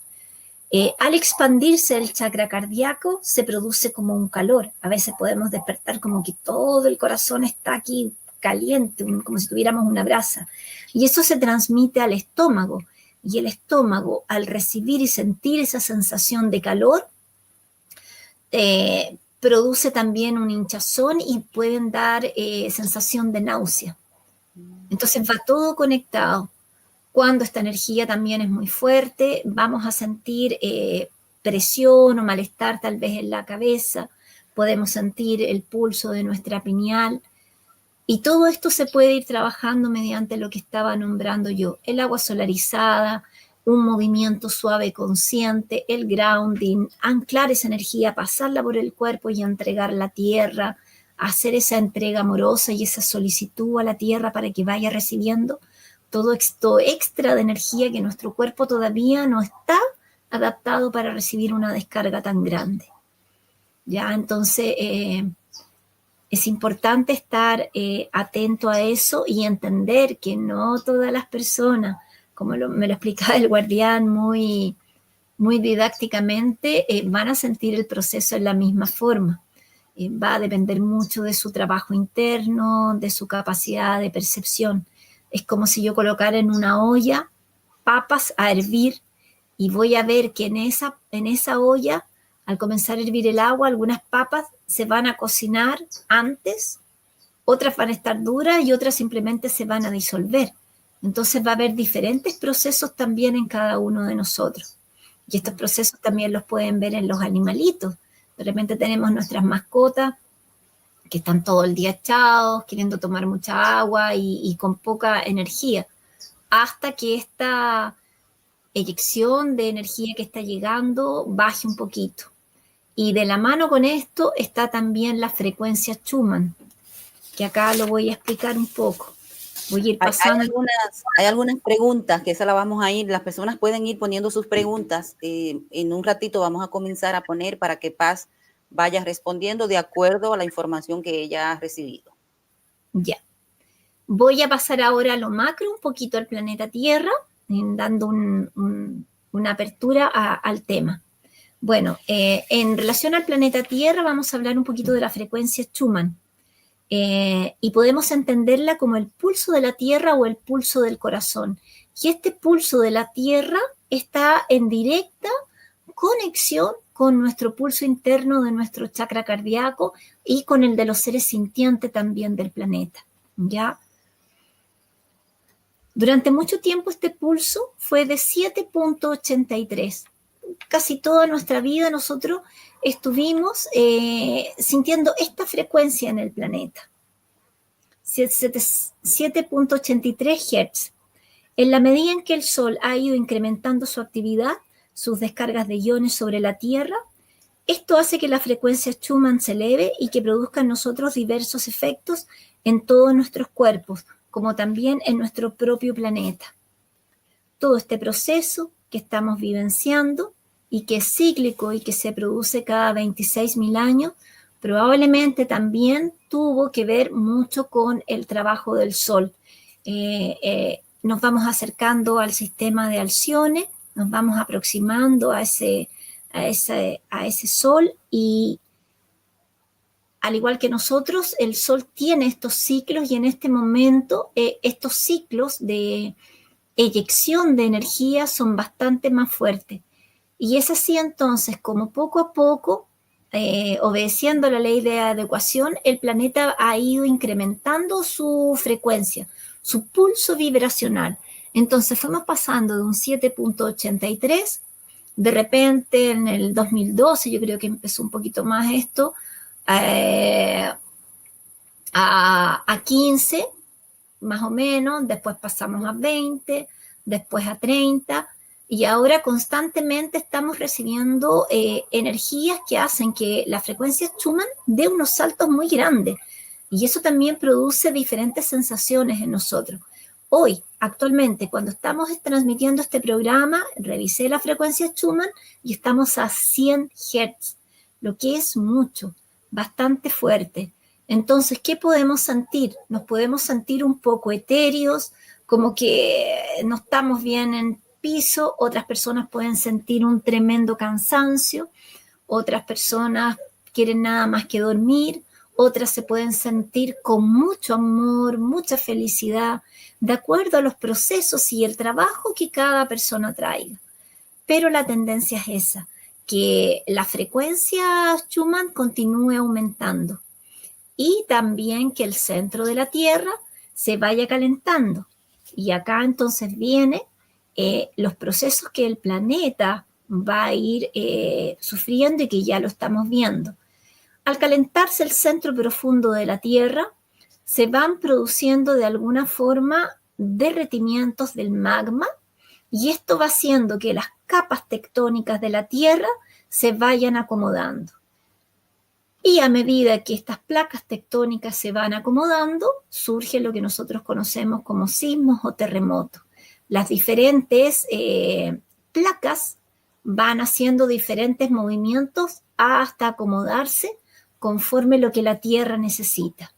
Al expandirse el chakra cardíaco, se produce como un calor. A veces podemos despertar como que todo el corazón está aquí caliente, como si tuviéramos una brasa. Y eso se transmite al estómago. Y el estómago, al recibir y sentir esa sensación de calor, produce también un hinchazón y pueden dar sensación de náusea. Entonces va todo conectado. Cuando esta energía también es muy fuerte, vamos a sentir presión o malestar tal vez en la cabeza, podemos sentir el pulso de nuestra pineal, y todo esto se puede ir trabajando mediante lo que estaba nombrando yo, el agua solarizada, un movimiento suave consciente, el grounding, anclar esa energía, pasarla por el cuerpo y entregarla a la tierra, hacer esa entrega amorosa y esa solicitud a la tierra para que vaya recibiendo todo esto extra de energía que nuestro cuerpo todavía no está adaptado para recibir una descarga tan grande. Ya, entonces es importante estar atento a eso y entender que no todas las personas, como me lo explicaba el guardián muy didácticamente, van a sentir el proceso en la misma forma. Va a depender mucho de su trabajo interno, de su capacidad de percepción. Es como si yo colocara en una olla papas a hervir y voy a ver que en esa olla, al comenzar a hervir el agua, algunas papas se van a cocinar antes, otras van a estar duras y otras simplemente se van a disolver. Entonces va a haber diferentes procesos también en cada uno de nosotros. Y estos procesos también los pueden ver en los animalitos. De repente tenemos nuestras mascotas que están todo el día echados, queriendo tomar mucha agua y con poca energía, hasta que esta eyección de energía que está llegando baje un poquito. Y de la mano con esto está también la frecuencia Schumann, que acá lo voy a explicar un poco. Voy a ir pasando. Hay algunas preguntas que esa la vamos a ir, las personas pueden ir poniendo sus preguntas. En un ratito vamos a comenzar a poner para que Paz vaya respondiendo de acuerdo a la información que ella ha recibido. Ya. Voy a pasar ahora a lo macro, un poquito al planeta Tierra, dando una apertura al tema. Bueno, en relación al planeta Tierra vamos a hablar un poquito de la frecuencia Schumann. Y podemos entenderla como el pulso de la Tierra o el pulso del corazón. Y este pulso de la Tierra está en directa conexión con nuestro pulso interno de nuestro chakra cardíaco y con el de los seres sintientes también del planeta, ¿ya? Durante mucho tiempo este pulso fue de 7.83. Casi toda nuestra vida nosotros estuvimos sintiendo esta frecuencia en el planeta. 7.83 Hz. En la medida en que el Sol ha ido incrementando su actividad, sus descargas de iones sobre la Tierra, esto hace que la frecuencia Schumann se eleve y que produzca en nosotros diversos efectos en todos nuestros cuerpos, como también en nuestro propio planeta. Todo este proceso que estamos vivenciando y que es cíclico y que se produce cada 26.000 años, probablemente también tuvo que ver mucho con el trabajo del Sol. Nos vamos acercando al sistema de Alcione, nos vamos aproximando a ese Sol, y al igual que nosotros, el Sol tiene estos ciclos, y en este momento estos ciclos de eyección de energía son bastante más fuertes. Y es así entonces como poco a poco, obedeciendo la ley de adecuación, el planeta ha ido incrementando su frecuencia, su pulso vibracional. Entonces fuimos pasando de un 7.83 De repente, en el 2012, yo creo que empezó un poquito más esto, a 15, más o menos, después pasamos a 20, después a 30, y ahora constantemente estamos recibiendo energías que hacen que la frecuencia Schumann dé unos saltos muy grandes, y eso también produce diferentes sensaciones en nosotros. Hoy, actualmente, cuando estamos transmitiendo este programa, revisé la frecuencia Schumann y estamos a 100 Hz, lo que es mucho, bastante fuerte. Entonces, ¿qué podemos sentir? Nos podemos sentir un poco etéreos, como que no estamos bien en piso, otras personas pueden sentir un tremendo cansancio, otras personas quieren nada más que dormir, otras se pueden sentir con mucho amor, mucha felicidad, de acuerdo a los procesos y el trabajo que cada persona traiga. Pero la tendencia es esa, que la frecuencia Schumann continúe aumentando y también que el centro de la Tierra se vaya calentando. Y acá entonces viene los procesos que el planeta va a ir sufriendo y que ya lo estamos viendo. Al calentarse el centro profundo de la Tierra, se van produciendo de alguna forma derretimientos del magma y esto va haciendo que las capas tectónicas de la Tierra se vayan acomodando. Y a medida que estas placas tectónicas se van acomodando, surge lo que nosotros conocemos como sismos o terremotos. Las diferentes placas van haciendo diferentes movimientos hasta acomodarse conforme lo que la Tierra necesita.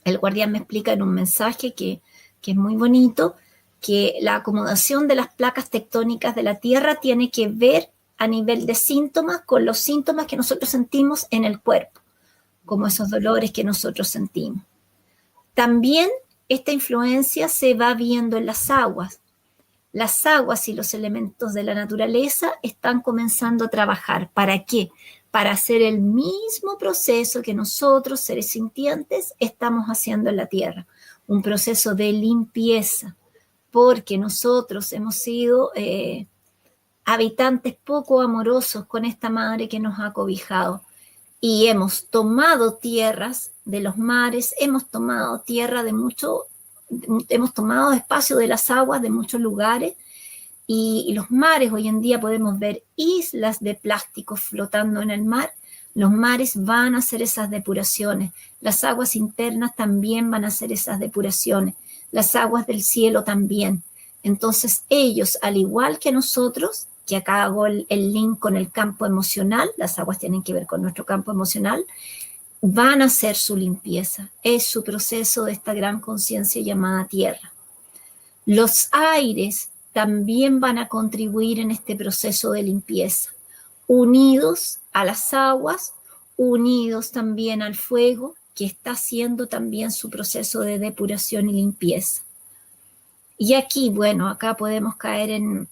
El guardián me explica en un mensaje que es muy bonito, que la acomodación de las placas tectónicas de la Tierra tiene que ver a nivel de síntomas con los síntomas que nosotros sentimos en el cuerpo, como esos dolores que nosotros sentimos. También esta influencia se va viendo en las aguas. Las aguas y los elementos de la naturaleza están comenzando a trabajar. ¿Para qué? Para hacer el mismo proceso que nosotros, seres sintientes, estamos haciendo en la Tierra. Un proceso de limpieza, porque nosotros hemos sido habitantes poco amorosos con esta madre que nos ha cobijado. Y hemos tomado tierras de los mares, hemos tomado tierra de mucho, hemos tomado espacio de las aguas de muchos lugares, y los mares, hoy en día podemos ver islas de plástico flotando en el mar. Los mares van a hacer esas depuraciones, las aguas internas también van a hacer esas depuraciones, las aguas del cielo también. Entonces ellos, al igual que nosotros, que acá hago el link con el campo emocional, las aguas tienen que ver con nuestro campo emocional, van a hacer su limpieza, es su proceso de esta gran conciencia llamada tierra. Los aires también van a contribuir en este proceso de limpieza, unidos a las aguas, unidos también al fuego, que está haciendo también su proceso de depuración y limpieza. Y aquí, bueno, acá podemos caer en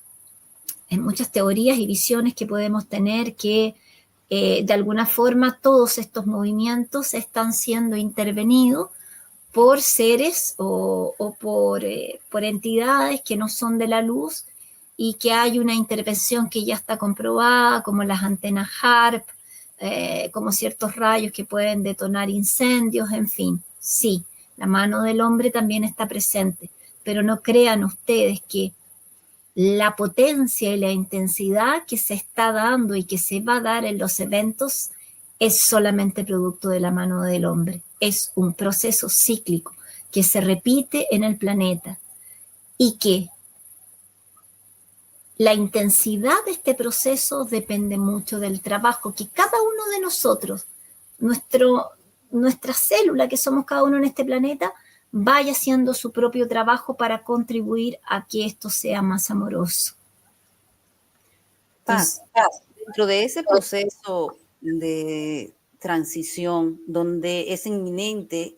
muchas teorías y visiones que podemos tener que de alguna forma todos estos movimientos están siendo intervenidos por seres o por entidades que no son de la luz y que hay una intervención que ya está comprobada, como las antenas HARP, como ciertos rayos que pueden detonar incendios, en fin, sí, la mano del hombre también está presente, pero no crean ustedes que la potencia y la intensidad que se está dando y que se va a dar en los eventos es solamente producto de la mano del hombre. Es un proceso cíclico que se repite en el planeta y que la intensidad de este proceso depende mucho del trabajo que cada uno de nosotros, nuestra célula que somos cada uno en este planeta, vaya haciendo su propio trabajo para contribuir a que esto sea más amoroso. Paz, dentro de ese proceso de transición donde es inminente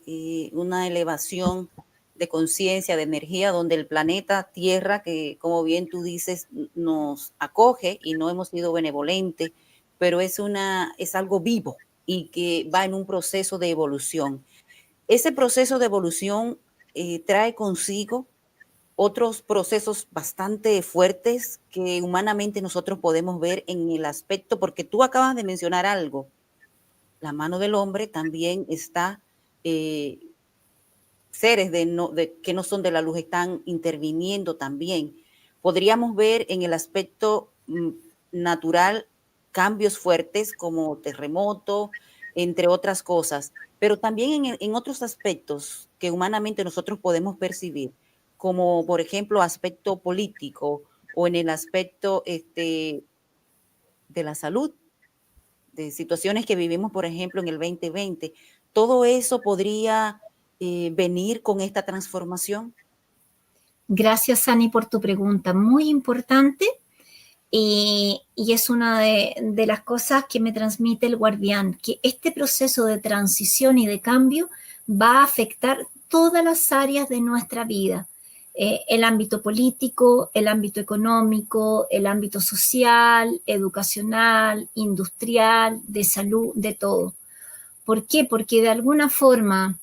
una elevación de conciencia, de energía, donde el planeta Tierra, que como bien tú dices, nos acoge y no hemos sido benevolentes, pero es algo vivo y que va en un proceso de evolución. Ese proceso de evolución trae consigo otros procesos bastante fuertes que humanamente nosotros podemos ver en el aspecto, porque tú acabas de mencionar algo, la mano del hombre también está, seres que no son de la luz están interviniendo también. Podríamos ver en el aspecto natural cambios fuertes como terremoto, entre otras cosas, pero también en otros aspectos que humanamente nosotros podemos percibir, como por ejemplo aspecto político o en el aspecto de la salud, de situaciones que vivimos, por ejemplo, en el 2020. Todo eso podría venir con esta transformación. Gracias, Ani, por tu pregunta. Muy importante y es una de las cosas que me transmite el guardián, que este proceso de transición y de cambio va a afectar todas las áreas de nuestra vida. El ámbito político, el ámbito económico, el ámbito social, educacional, industrial, de salud, de todo. ¿Por qué? Porque de alguna forma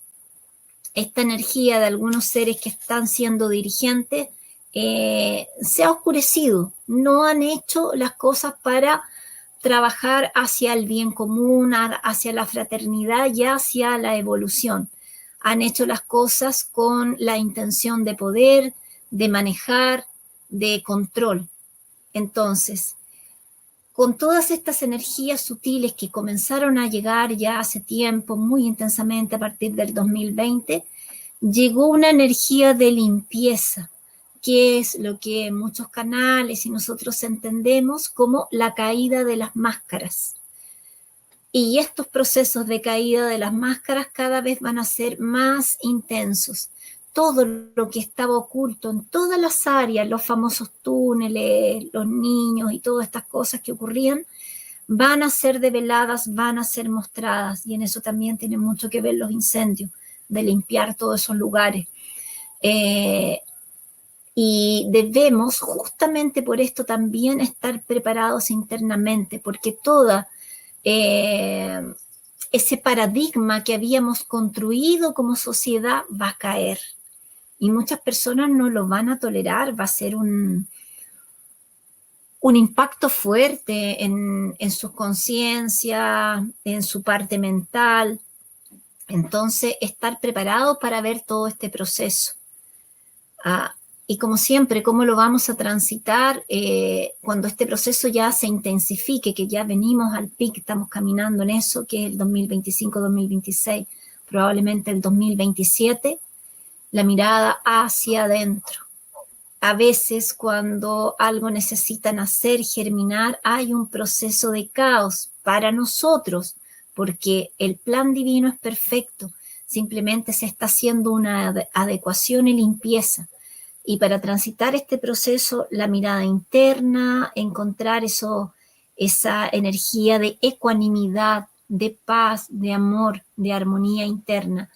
esta energía de algunos seres que están siendo dirigentes se ha oscurecido, no han hecho las cosas para trabajar hacia el bien común, hacia la fraternidad y hacia la evolución. Han hecho las cosas con la intención de poder, de manejar, de control. Entonces, con todas estas energías sutiles que comenzaron a llegar ya hace tiempo, muy intensamente a partir del 2020, llegó una energía de limpieza, que es lo que muchos canales y nosotros entendemos como la caída de las máscaras. Y estos procesos de caída de las máscaras cada vez van a ser más intensos. Todo lo que estaba oculto en todas las áreas, los famosos túneles, los niños y todas estas cosas que ocurrían, van a ser develadas, van a ser mostradas. Y en eso también tienen mucho que ver los incendios, de limpiar todos esos lugares. Y debemos, justamente por esto, también estar preparados internamente, porque toda ese paradigma que habíamos construido como sociedad va a caer. Y muchas personas no lo van a tolerar, va a ser un impacto fuerte en su conciencia, en su parte mental. Entonces, estar preparado para ver todo este proceso. Y como siempre, ¿cómo lo vamos a transitar cuando este proceso ya se intensifique, que ya venimos al pic, estamos caminando en eso, que es el 2025-2026, probablemente el 2027, la mirada hacia adentro. A veces cuando algo necesita nacer, germinar, hay un proceso de caos para nosotros, porque el plan divino es perfecto, simplemente se está haciendo una adecuación y limpieza. Y para transitar este proceso, la mirada interna, encontrar esa energía de ecuanimidad, de paz, de amor, de armonía interna,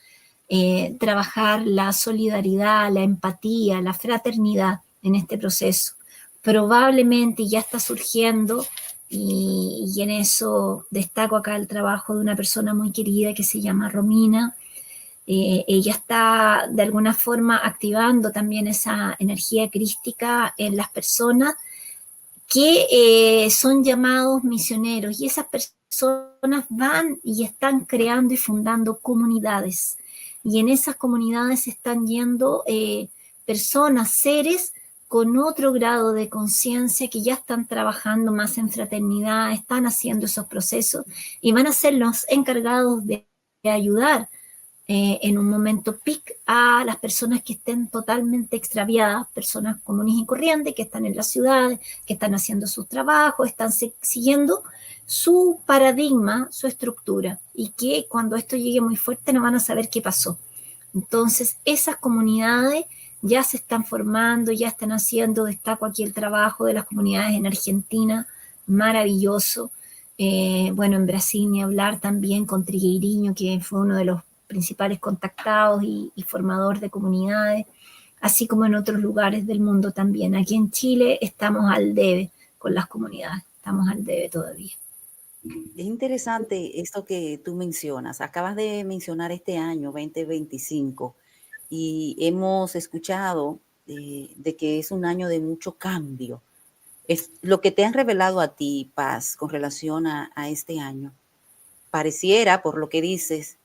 trabajar la solidaridad, la empatía, la fraternidad en este proceso. Probablemente ya está surgiendo y en eso destaco acá el trabajo de una persona muy querida que se llama Romina. Ella está de alguna forma activando también esa energía crística en las personas que son llamados misioneros y esas personas van y están creando y fundando comunidades y en esas comunidades están yendo personas, seres con otro grado de conciencia que ya están trabajando más en fraternidad, están haciendo esos procesos y van a ser los encargados de ayudar en un momento peak a las personas que estén totalmente extraviadas, personas comunes y corrientes que están en las ciudades, que están haciendo sus trabajos, están siguiendo su paradigma, su estructura, y que cuando esto llegue muy fuerte no van a saber qué pasó. Entonces, esas comunidades ya se están formando, ya están haciendo, destaco aquí el trabajo de las comunidades en Argentina, maravilloso. Bueno, en Brasil ni hablar también con Trigueirinho, que fue uno de los principales contactados y formador de comunidades, así como en otros lugares del mundo también. Aquí en Chile estamos al debe con las comunidades, estamos al debe todavía. Es interesante esto que tú mencionas. Acabas de mencionar este año 2025 y hemos escuchado de que es un año de mucho cambio. Es lo que te han revelado a ti, Paz, con relación a este año. Pareciera, por lo que dices,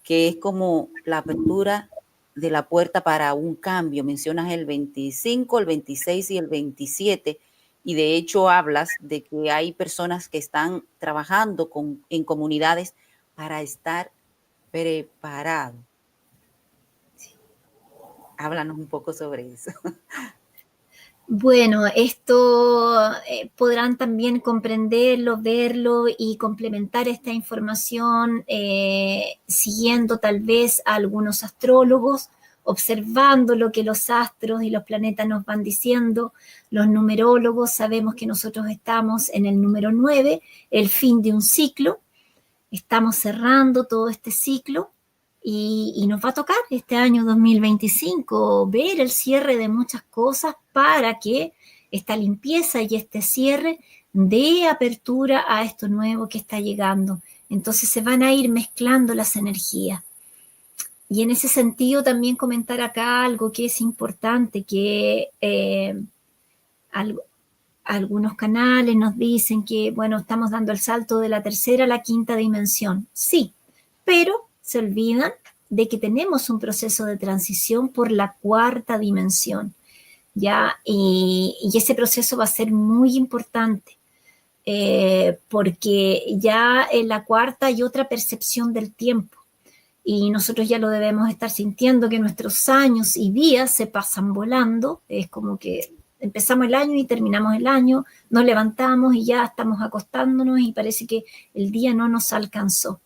que es como la apertura de la puerta para un cambio. Mencionas el 25, el 26 y el 27, y de hecho hablas de que hay personas que están trabajando en comunidades para estar preparados. Háblanos un poco sobre eso. Bueno, esto podrán también comprenderlo, verlo y complementar esta información siguiendo tal vez a algunos astrólogos, observando lo que los astros y los planetas nos van diciendo. Los numerólogos sabemos que nosotros estamos en el número 9, el fin de un ciclo. Estamos cerrando todo este ciclo y nos va a tocar este año 2025 ver el cierre de muchas cosas para que esta limpieza y este cierre dé apertura a esto nuevo que está llegando. Entonces se van a ir mezclando las energías. Y en ese sentido también comentar acá algo que es importante, que algo, algunos canales nos dicen que, bueno, estamos dando el salto de la tercera a la quinta dimensión. Sí, pero se olvidan de que tenemos un proceso de transición por la cuarta dimensión, ¿ya? Y ese proceso va a ser muy importante, porque ya en la cuarta hay otra percepción del tiempo. Y nosotros ya lo debemos estar sintiendo, que nuestros años y días se pasan volando. Es como que empezamos el año y terminamos el año, nos levantamos y ya estamos acostándonos y parece que el día no nos alcanzó.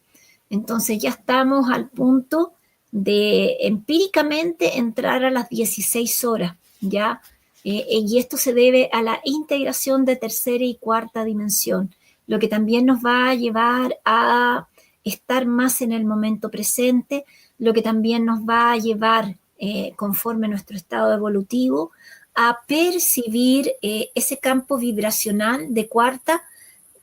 Entonces ya estamos al punto de empíricamente entrar a las 16 horas, ¿ya? Y esto se debe a la integración de tercera y cuarta dimensión, lo que también nos va a llevar a estar más en el momento presente, lo que también nos va a llevar, conforme nuestro estado evolutivo, a percibir ese campo vibracional de cuarta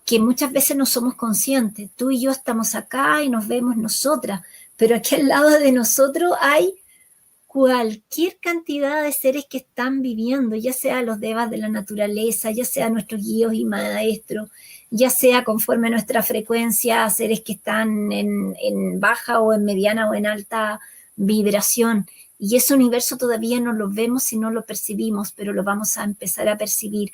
que muchas veces no somos conscientes. Tú y yo estamos acá y nos vemos nosotras, pero aquí al lado de nosotros hay cualquier cantidad de seres que están viviendo, ya sea los devas de la naturaleza, ya sea nuestros guíos y maestros, ya sea conforme a nuestra frecuencia, seres que están en baja o en mediana o en alta vibración. Y ese universo todavía no lo vemos y no lo percibimos, pero lo vamos a empezar a percibir.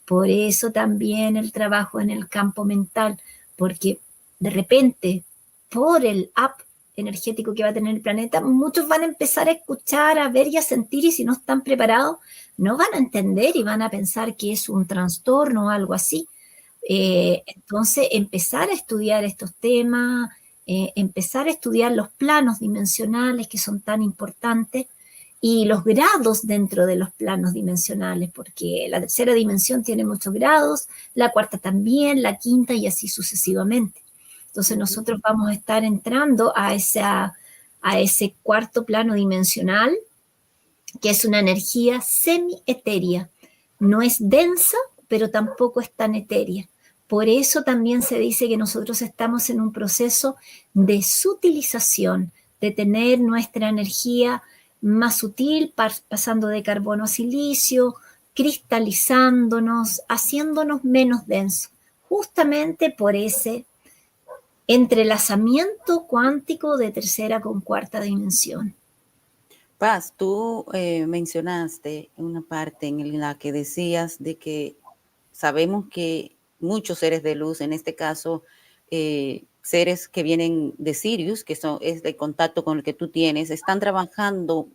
Por eso también el trabajo en el campo mental, porque de repente, por el up energético que va a tener el planeta, muchos van a empezar a escuchar, a ver y a sentir, y si no están preparados, no van a entender y van a pensar que es un trastorno o algo así. Entonces, empezar a estudiar estos temas, empezar a estudiar los planos dimensionales que son tan importantes y los grados dentro de los planos dimensionales, porque la tercera dimensión tiene muchos grados, la cuarta también, la quinta y así sucesivamente. Entonces nosotros vamos a estar entrando a ese cuarto plano dimensional, que es una energía semi-etérea. No es densa, pero tampoco es tan etérea. Por eso también se dice que nosotros estamos en un proceso de sutilización, de tener nuestra energía más sutil, pasando de carbono a silicio, cristalizándonos, haciéndonos menos densos, justamente por ese entrelazamiento cuántico de tercera con cuarta dimensión. Paz, tú mencionaste una parte en la que decías de que sabemos que muchos seres de luz, en este caso seres que vienen de Sirius, que es el contacto con el que tú tienes, están trabajando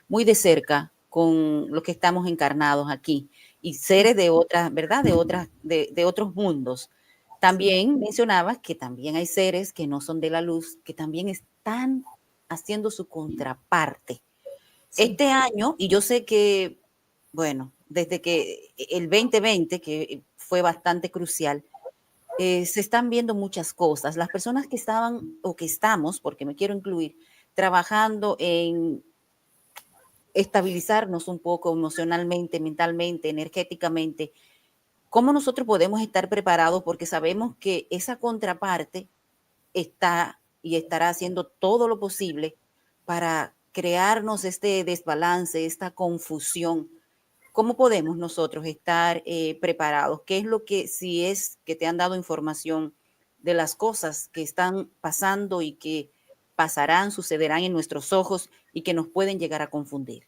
muy de cerca con los que estamos encarnados aquí y seres de otras, ¿verdad? De otros mundos. También mencionabas que también hay seres que no son de la luz, que también están haciendo su contraparte. Sí. Este año, y yo sé que, bueno, desde que el 2020, que fue bastante crucial, se están viendo muchas cosas. Las personas que estaban o que estamos, porque me quiero incluir, trabajando en estabilizarnos un poco emocionalmente, mentalmente, energéticamente, ¿cómo nosotros podemos estar preparados? Porque sabemos que esa contraparte está y estará haciendo todo lo posible para crearnos este desbalance, esta confusión, ¿cómo podemos nosotros estar preparados? ¿Qué es lo que, si es que te han dado información de las cosas que están pasando y que pasarán, sucederán en nuestros ojos y que nos pueden llegar a confundir?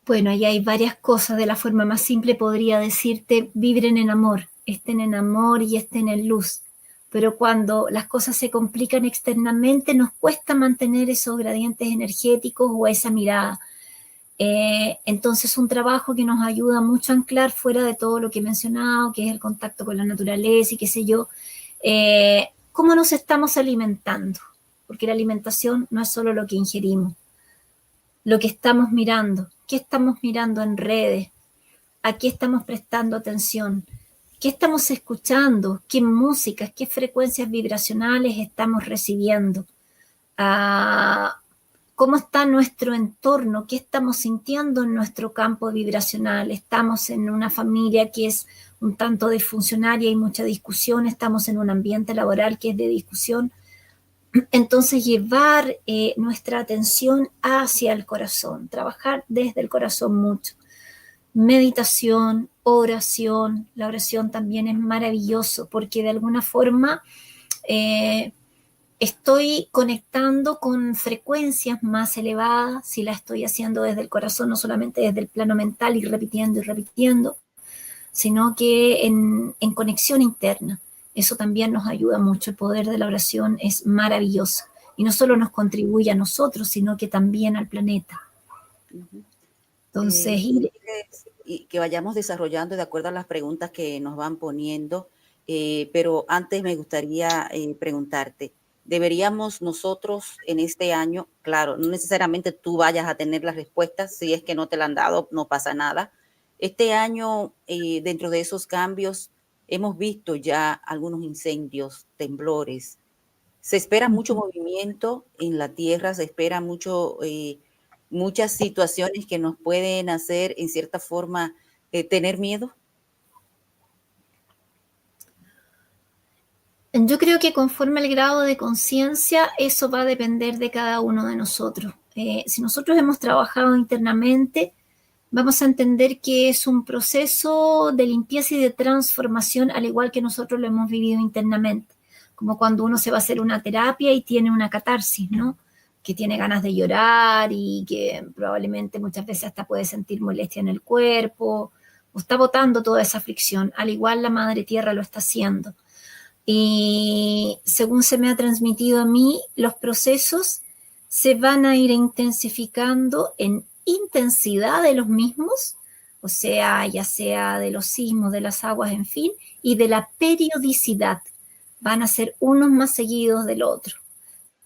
Bueno, ahí hay varias cosas. De la forma más simple podría decirte, vibren en amor, estén en amor y estén en luz. Pero cuando las cosas se complican externamente, nos cuesta mantener esos gradientes energéticos o esa mirada. Entonces, un trabajo que nos ayuda mucho a anclar fuera de todo lo que he mencionado, que es el contacto con la naturaleza y qué sé yo, cómo nos estamos alimentando. Porque la alimentación no es solo lo que ingerimos, lo que estamos mirando, qué estamos mirando en redes, a qué estamos prestando atención, qué estamos escuchando, qué músicas, qué frecuencias vibracionales estamos recibiendo, cómo está nuestro entorno, qué estamos sintiendo en nuestro campo vibracional. Estamos en una familia que es un tanto disfuncional y hay mucha discusión, estamos en un ambiente laboral que es de discusión. Entonces, llevar nuestra atención hacia el corazón, trabajar desde el corazón mucho. Meditación, oración. La oración también es maravilloso porque de alguna forma estoy conectando con frecuencias más elevadas si la estoy haciendo desde el corazón, no solamente desde el plano mental y repitiendo, sino que en conexión interna. Eso también nos ayuda mucho. El poder de la oración es maravilloso. Y no solo nos contribuye a nosotros, sino que también al planeta. Uh-huh. Entonces, y que vayamos desarrollando de acuerdo a las preguntas que nos van poniendo, pero antes me gustaría preguntarte, ¿deberíamos nosotros en este año, claro, no necesariamente tú vayas a tener las respuestas, si es que no te la han dado, no pasa nada? Este año, dentro de esos cambios, hemos visto ya algunos incendios, temblores, se espera mucho movimiento en la tierra, se espera muchas situaciones que nos pueden hacer, en cierta forma, tener miedo. yo creo que conforme el grado de conciencia, eso va a depender de cada uno de nosotros. Si nosotros hemos trabajado internamente, vamos a entender que es un proceso de limpieza y de transformación, al igual que nosotros lo hemos vivido internamente. Como cuando uno se va a hacer una terapia y tiene una catarsis, ¿no? Que tiene ganas de llorar y que probablemente muchas veces hasta puede sentir molestia en el cuerpo, o está botando toda esa fricción. Al igual la Madre Tierra lo está haciendo. Y según se me ha transmitido a mí, los procesos se van a ir intensificando en intensidad de los mismos, o sea, ya sea de los sismos, de las aguas, en fin, y de la periodicidad. Van a ser unos más seguidos del otro.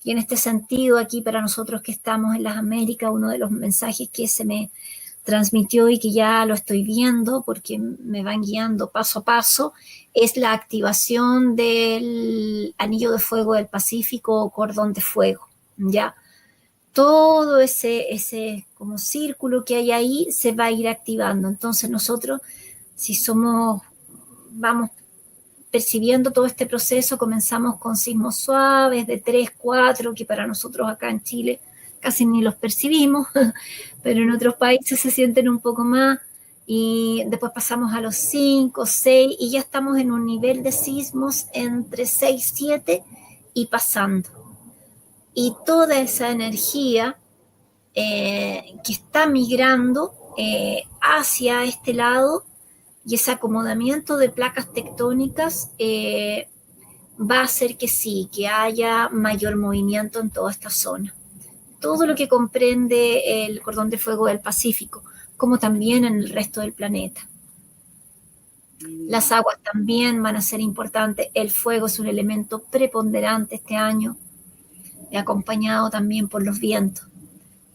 Y en este sentido, aquí para nosotros que estamos en las Américas, uno de los mensajes que se me transmitió y que ya lo estoy viendo porque me van guiando paso a paso, es la activación del anillo de fuego del Pacífico o cordón de fuego, ¿ya? Todo ese como círculo que hay ahí se va a ir activando. Entonces nosotros, si vamos percibiendo todo este proceso, comenzamos con sismos suaves de 3, 4, que para nosotros acá en Chile casi ni los percibimos, pero en otros países se sienten un poco más, y después pasamos a los 5, 6, y ya estamos en un nivel de sismos entre 6, 7 y pasando. Y toda esa energía que está migrando hacia este lado y ese acomodamiento de placas tectónicas va a hacer que sí, que haya mayor movimiento en toda esta zona. Todo lo que comprende el cordón de fuego del Pacífico, como también en el resto del planeta. Las aguas también van a ser importantes. El fuego es un elemento preponderante este año, acompañado también por los vientos.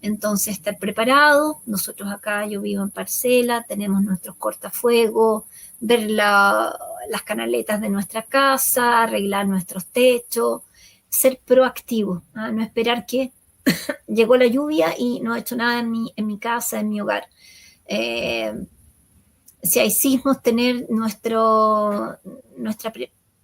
Entonces, estar preparado. Nosotros acá, yo vivo en parcela, tenemos nuestros cortafuegos, ver las canaletas de nuestra casa, arreglar nuestros techos, ser proactivo, ¿eh? No esperar que llegó la lluvia y no he hecho nada en mi casa, en mi hogar. Si hay sismos, tener nuestra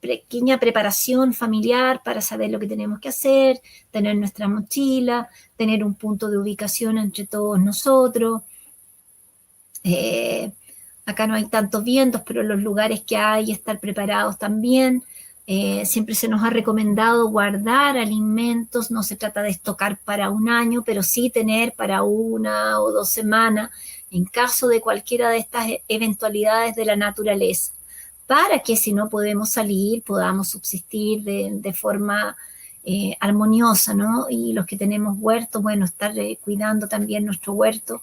pequeña preparación familiar para saber lo que tenemos que hacer, tener nuestra mochila, tener un punto de ubicación entre todos nosotros. Acá no hay tantos vientos, pero los lugares que hay, estar preparados también. Siempre se nos ha recomendado guardar alimentos, no se trata de estocar para un año, pero sí tener para 1 o 2 semanas, en caso de cualquiera de estas eventualidades de la naturaleza, para que si no podemos salir, podamos subsistir de forma armoniosa, ¿no? Y los que tenemos huertos, bueno, estar cuidando también nuestro huerto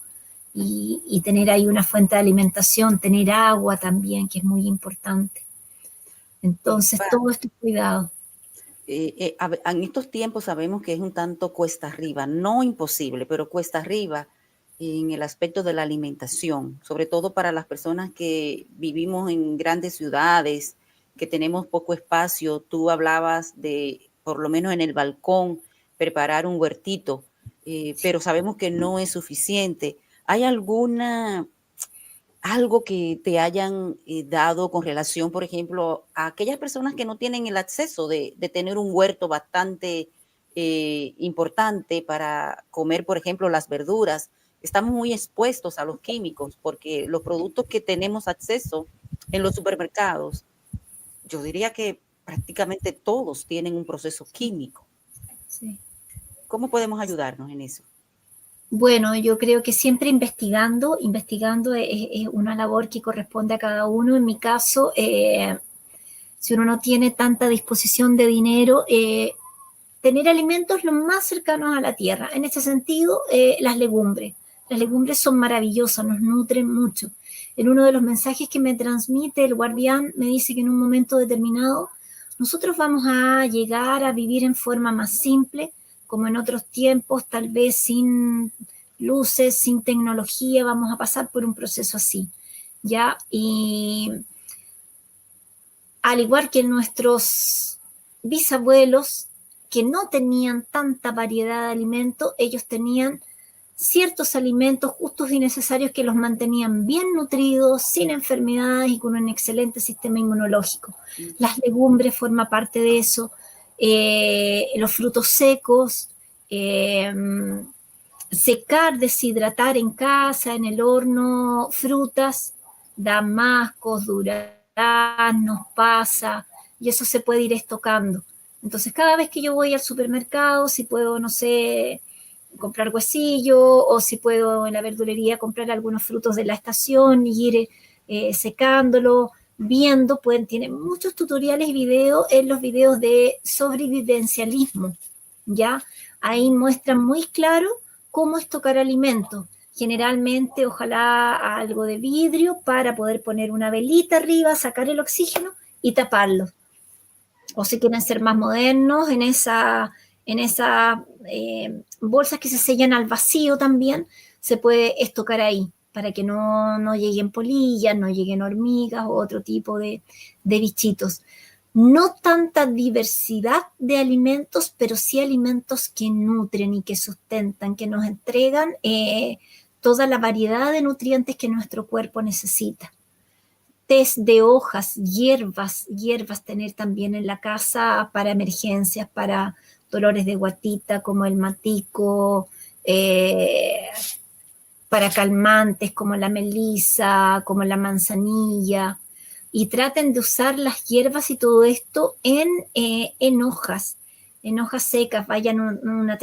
y tener ahí una fuente de alimentación, tener agua también, que es muy importante. Entonces, todo esto es cuidado. En estos tiempos sabemos que es un tanto cuesta arriba, no imposible, pero cuesta arriba en el aspecto de la alimentación, sobre todo para las personas que vivimos en grandes ciudades, que tenemos poco espacio. Tú hablabas de, por lo menos en el balcón, preparar un huertito, pero sabemos que no es suficiente. ¿Hay algo que te hayan dado con relación, por ejemplo, a aquellas personas que no tienen el acceso de tener un huerto bastante importante para comer, por ejemplo, las verduras? Estamos muy expuestos a los químicos porque los productos que tenemos acceso en los supermercados, yo diría que prácticamente todos tienen un proceso químico. Sí. ¿Cómo podemos ayudarnos en eso? Bueno, yo creo que siempre investigando es una labor que corresponde a cada uno. En mi caso, si uno no tiene tanta disposición de dinero, tener alimentos lo más cercanos a la tierra. En ese sentido, las legumbres. Las legumbres son maravillosas, nos nutren mucho. En uno de los mensajes que me transmite el guardián, me dice que en un momento determinado nosotros vamos a llegar a vivir en forma más simple, como en otros tiempos, tal vez sin luces, sin tecnología, vamos a pasar por un proceso así, ¿ya? Y al igual que nuestros bisabuelos, que no tenían tanta variedad de alimentos, ellos tenían ciertos alimentos justos y necesarios que los mantenían bien nutridos, sin enfermedades y con un excelente sistema inmunológico. Las legumbres forman parte de eso, los frutos secos, secar, deshidratar en casa, en el horno, frutas, damascos, duraznos, pasa, y eso se puede ir estocando. Entonces, cada vez que yo voy al supermercado, si puedo, no sé, comprar huesillo, o si puedo en la verdulería comprar algunos frutos de la estación y ir secándolo, viendo, tienen muchos tutoriales y videos en los videos de sobrevivencialismo, ¿ya? Ahí muestran muy claro cómo estocar alimentos. Generalmente, ojalá algo de vidrio para poder poner una velita arriba, sacar el oxígeno y taparlo. O si quieren ser más modernos, en esa bolsas que se sellan al vacío también, se puede estocar ahí para que no lleguen polillas, no lleguen hormigas o otro tipo de bichitos. No tanta diversidad de alimentos, pero sí alimentos que nutren y que sustentan, que nos entregan toda la variedad de nutrientes que nuestro cuerpo necesita. Tés de hojas, hierbas tener también en la casa para emergencias, para dolores de guatita como el matico, para calmantes como la melisa, como la manzanilla, y traten de usar las hierbas y todo esto en hojas secas, vayan a una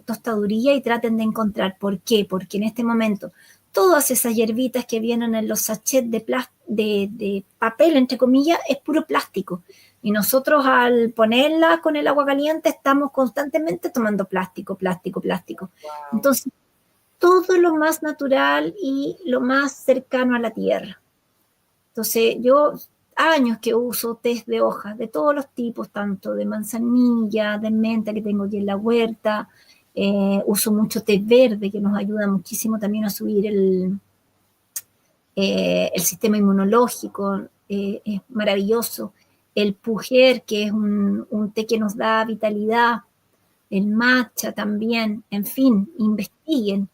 tostaduría y traten de encontrar. ¿Por qué? Porque en este momento todas esas hierbitas que vienen en los sachets de papel, entre comillas, es puro plástico. Y nosotros al ponerla con el agua caliente estamos constantemente tomando plástico. Wow. Entonces, todo lo más natural y lo más cercano a la tierra. Entonces, yo años que uso test de hojas de todos los tipos, tanto de manzanilla, de menta que tengo aquí en la huerta. Uso mucho té verde que nos ayuda muchísimo también a subir el sistema inmunológico, es maravilloso. El pujer, que es un té que nos da vitalidad, el matcha también, en fin, investiguen.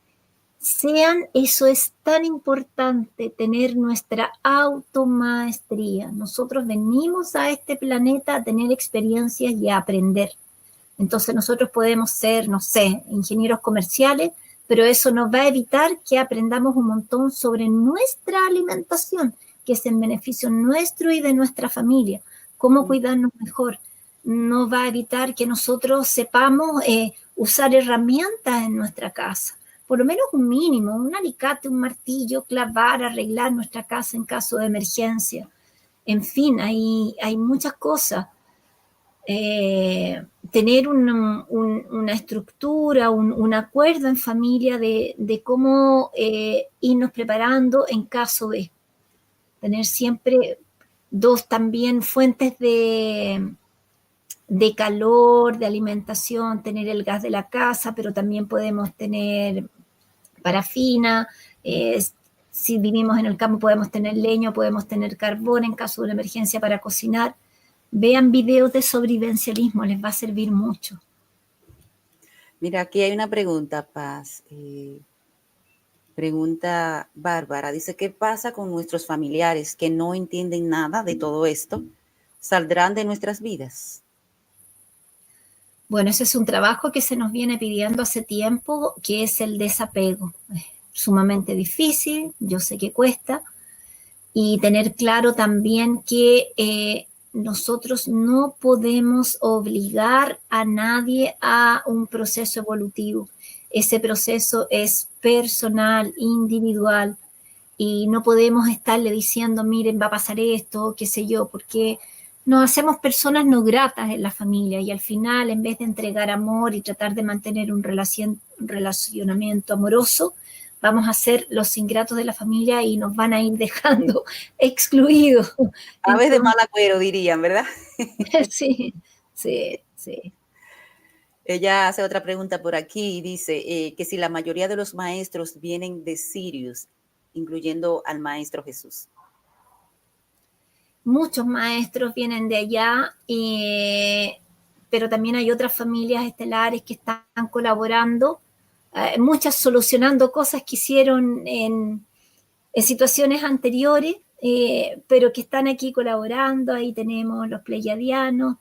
Eso es tan importante, tener nuestra automaestría. Nosotros venimos a este planeta a tener experiencias y a aprender. Entonces nosotros podemos ser, no sé, ingenieros comerciales, pero eso nos va a evitar que aprendamos un montón sobre nuestra alimentación, que es en beneficio nuestro y de nuestra familia, cómo cuidarnos mejor. Nos va a evitar que nosotros sepamos usar herramientas en nuestra casa, por lo menos un mínimo, un alicate, un martillo, clavar, arreglar nuestra casa en caso de emergencia. En fin, hay muchas cosas. Tener una estructura, un acuerdo en familia de cómo irnos preparando en caso de tener siempre dos también fuentes de calor, de alimentación, tener el gas de la casa, pero también podemos tener parafina, si vivimos en el campo podemos tener leño, podemos tener carbón en caso de una emergencia para cocinar. Vean videos de sobrevivencialismo, les va a servir mucho. Mira, aquí hay una pregunta, Paz. Pregunta Bárbara, dice, ¿qué pasa con nuestros familiares que no entienden nada de todo esto? ¿Saldrán de nuestras vidas? Bueno, ese es un trabajo que se nos viene pidiendo hace tiempo, que es el desapego. Es sumamente difícil, yo sé que cuesta, y tener claro también que nosotros no podemos obligar a nadie a un proceso evolutivo. Ese proceso es personal, individual, y no podemos estarle diciendo, miren, va a pasar esto, qué sé yo, porque nos hacemos personas no gratas en la familia y al final, en vez de entregar amor y tratar de mantener un relacionamiento amoroso, vamos a ser los ingratos de la familia y nos van a ir dejando excluidos. Aves de mal agüero, dirían, ¿verdad? Sí, sí, sí. Ella hace otra pregunta por aquí y dice que si la mayoría de los maestros vienen de Sirius, incluyendo al maestro Jesús. Muchos maestros vienen de allá, pero también hay otras familias estelares que están colaborando, muchas solucionando cosas que hicieron en situaciones anteriores, pero que están aquí colaborando. Ahí tenemos los pleiadianos,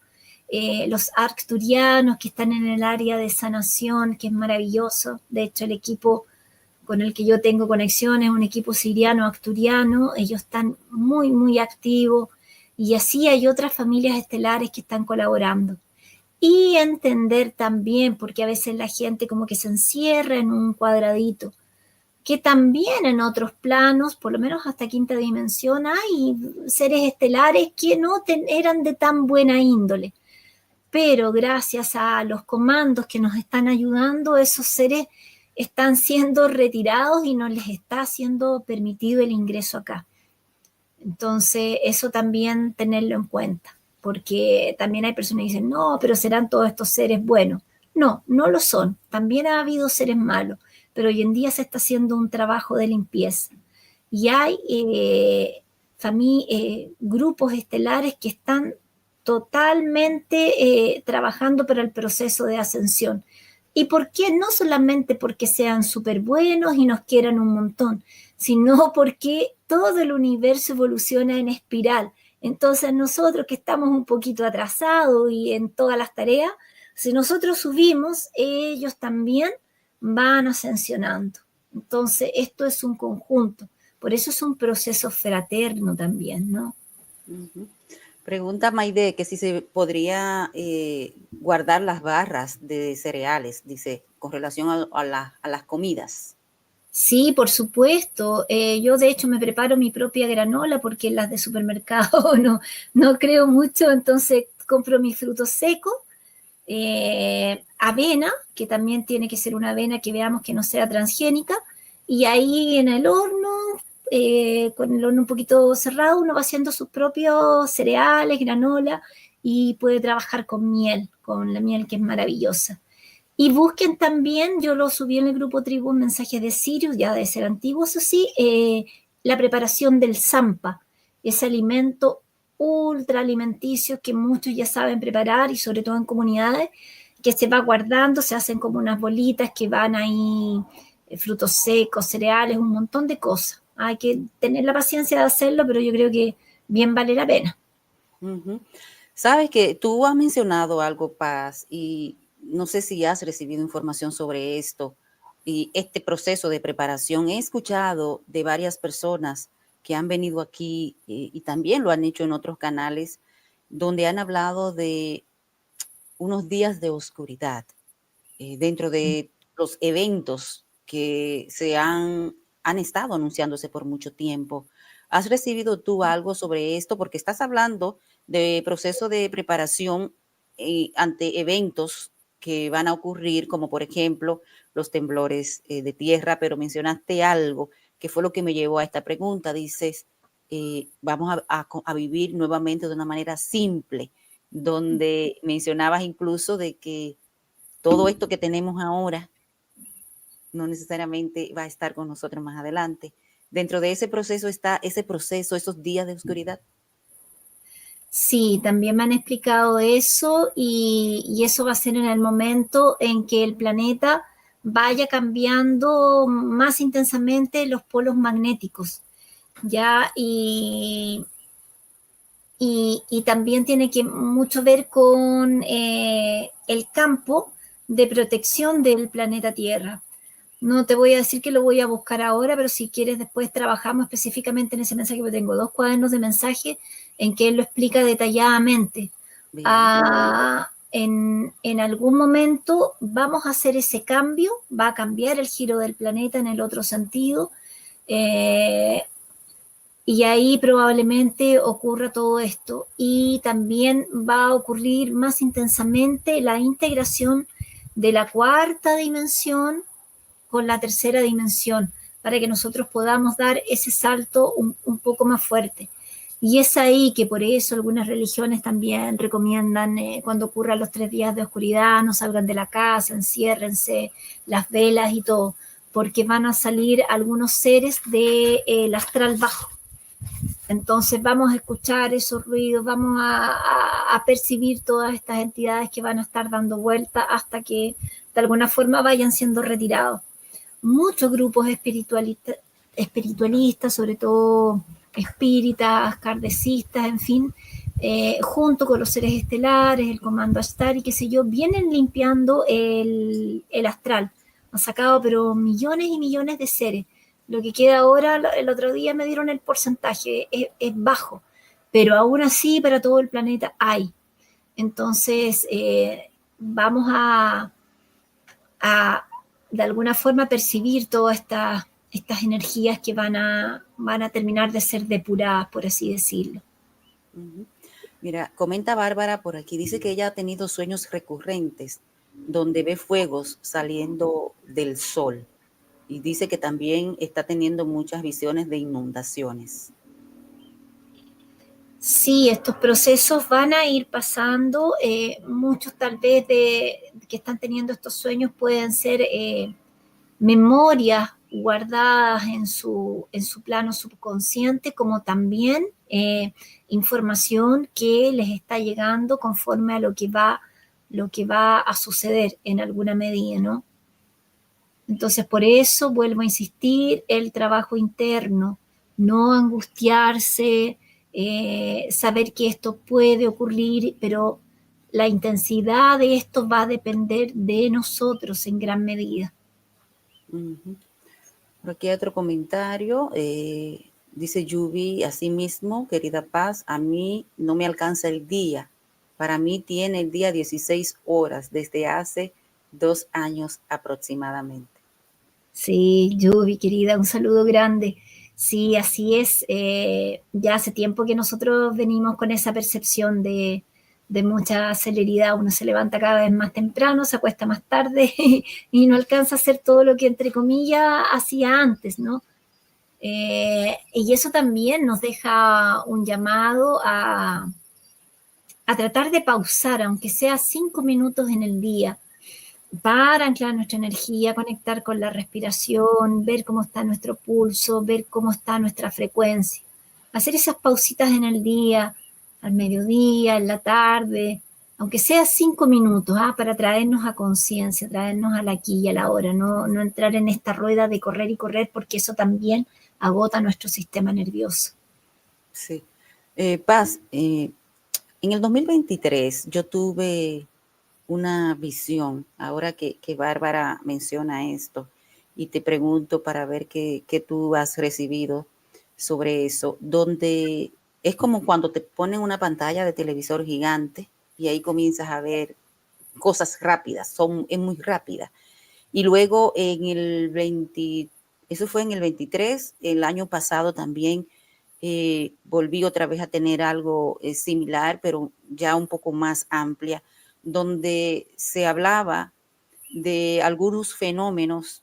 los arcturianos que están en el área de sanación, que es maravilloso. De hecho, el equipo con el que yo tengo conexión es un equipo siriano arcturiano. Ellos están muy, muy activos, y así hay otras familias estelares que están colaborando. Y entender también, porque a veces la gente como que se encierra en un cuadradito, que también en otros planos, por lo menos hasta quinta dimensión, hay seres estelares que no eran de tan buena índole, pero gracias a los comandos que nos están ayudando, esos seres están siendo retirados y no les está siendo permitido el ingreso acá. Entonces, eso también tenerlo en cuenta, porque también hay personas que dicen, no, pero serán todos estos seres buenos. No, no lo son. También ha habido seres malos, pero hoy en día se está haciendo un trabajo de limpieza. Y hay grupos estelares que están totalmente trabajando para el proceso de ascensión. ¿Y por qué? No solamente porque sean súper buenos y nos quieran un montón, sino porque todo el universo evoluciona en espiral. Entonces nosotros que estamos un poquito atrasados y en todas las tareas, si nosotros subimos, ellos también van ascensionando. Entonces esto es un conjunto. Por eso es un proceso fraterno también, ¿no? Uh-huh. Pregunta Maide que si se podría guardar las barras de cereales, dice, con relación a las comidas. Sí, por supuesto. Yo de hecho me preparo mi propia granola porque las de supermercado no creo mucho, entonces compro mis frutos secos, avena, que también tiene que ser una avena que veamos que no sea transgénica, y ahí en el horno, con el horno un poquito cerrado, uno va haciendo sus propios cereales, granola, y puede trabajar con miel, con la miel que es maravillosa. Y busquen también, yo lo subí en el grupo Tribu, mensajes de Sirius, ya de ser antiguo, eso sí, la preparación del zampa, ese alimento ultra alimenticio que muchos ya saben preparar, y sobre todo en comunidades, que se va guardando, se hacen como unas bolitas que van ahí frutos secos, cereales, un montón de cosas. Hay que tener la paciencia de hacerlo, pero yo creo que bien vale la pena. Ujú. Sabes que tú has mencionado algo, Paz, y no sé si has recibido información sobre esto y este proceso de preparación. He escuchado de varias personas que han venido aquí y también lo han hecho en otros canales, donde han hablado de unos días de oscuridad dentro de los eventos que han estado anunciándose por mucho tiempo. ¿Has recibido tú algo sobre esto? Porque estás hablando de proceso de preparación ante eventos que van a ocurrir, como por ejemplo los temblores de tierra, pero mencionaste algo que fue lo que me llevó a esta pregunta. Dices, vamos a vivir nuevamente de una manera simple, donde mencionabas incluso de que todo esto que tenemos ahora no necesariamente va a estar con nosotros más adelante. Dentro de ese proceso está ese proceso, esos días de oscuridad. Sí, también me han explicado eso y eso va a ser en el momento en que el planeta vaya cambiando más intensamente los polos magnéticos, ¿ya? Y también tiene que mucho ver con el campo de protección del planeta Tierra. No te voy a decir que lo voy a buscar ahora, pero si quieres después trabajamos específicamente en ese mensaje, porque tengo 2 cuadernos de mensaje en que él lo explica detalladamente. Bien. En algún momento vamos a hacer ese cambio, va a cambiar el giro del planeta en el otro sentido, eh, y ahí probablemente ocurra todo esto. Y también va a ocurrir más intensamente la integración de la cuarta dimensión con la tercera dimensión, para que nosotros podamos dar ese salto un poco más fuerte. Y es ahí que por eso algunas religiones también recomiendan cuando ocurran los 3 días de oscuridad, no salgan de la casa, enciérrense, las velas y todo, porque van a salir algunos seres del astral bajo. Entonces vamos a escuchar esos ruidos, vamos a percibir todas estas entidades que van a estar dando vuelta hasta que de alguna forma vayan siendo retirados. Muchos grupos espiritualistas, sobre todo espíritas, kardecistas, en fin, junto con los seres estelares, el comando Astari, qué sé yo, vienen limpiando el astral. Han sacado pero millones y millones de seres. Lo que queda ahora, el otro día me dieron el porcentaje, es bajo, pero aún así para todo el planeta hay. Entonces, vamos a de alguna forma percibir todas estas energías que van a terminar de ser depuradas, por así decirlo. Uh-huh. Mira, comenta Bárbara por aquí, dice que ella ha tenido sueños recurrentes donde ve fuegos saliendo del sol y dice que también está teniendo muchas visiones de inundaciones. Sí, estos procesos van a ir pasando, muchos tal vez que están teniendo estos sueños pueden ser memorias guardadas en su plano subconsciente, como también información que les está llegando conforme a lo que va a suceder en alguna medida, ¿no? Entonces, por eso vuelvo a insistir, el trabajo interno, no angustiarse, saber que esto puede ocurrir, pero la intensidad de esto va a depender de nosotros en gran medida. Uh-huh. Por aquí hay otro comentario. Dice Yubi, así mismo, querida Paz, a mí no me alcanza el día. Para mí tiene el día 16 horas desde hace 2 años aproximadamente. Sí, Yubi, querida, un saludo grande. Sí, así es. Ya hace tiempo que nosotros venimos con esa percepción de mucha celeridad. Uno se levanta cada vez más temprano, se acuesta más tarde y no alcanza a hacer todo lo que, entre comillas, hacía antes, ¿no? Y eso también nos deja un llamado a tratar de pausar, aunque sea 5 minutos en el día, para anclar nuestra energía, conectar con la respiración, ver cómo está nuestro pulso, ver cómo está nuestra frecuencia. Hacer esas pausitas en el día, al mediodía, en la tarde, aunque sea 5 minutos, para traernos a conciencia, traernos al aquí y a la hora, no entrar en esta rueda de correr y correr, porque eso también agota nuestro sistema nervioso. Sí. Paz, en el 2023 yo tuve una visión, ahora que Bárbara menciona esto, y te pregunto para ver qué tú has recibido sobre eso, donde es como cuando te ponen una pantalla de televisor gigante y ahí comienzas a ver cosas rápidas, es muy rápida. Y luego en el 20, eso fue en el 23, el año pasado también volví otra vez a tener algo similar, pero ya un poco más amplia, donde se hablaba de algunos fenómenos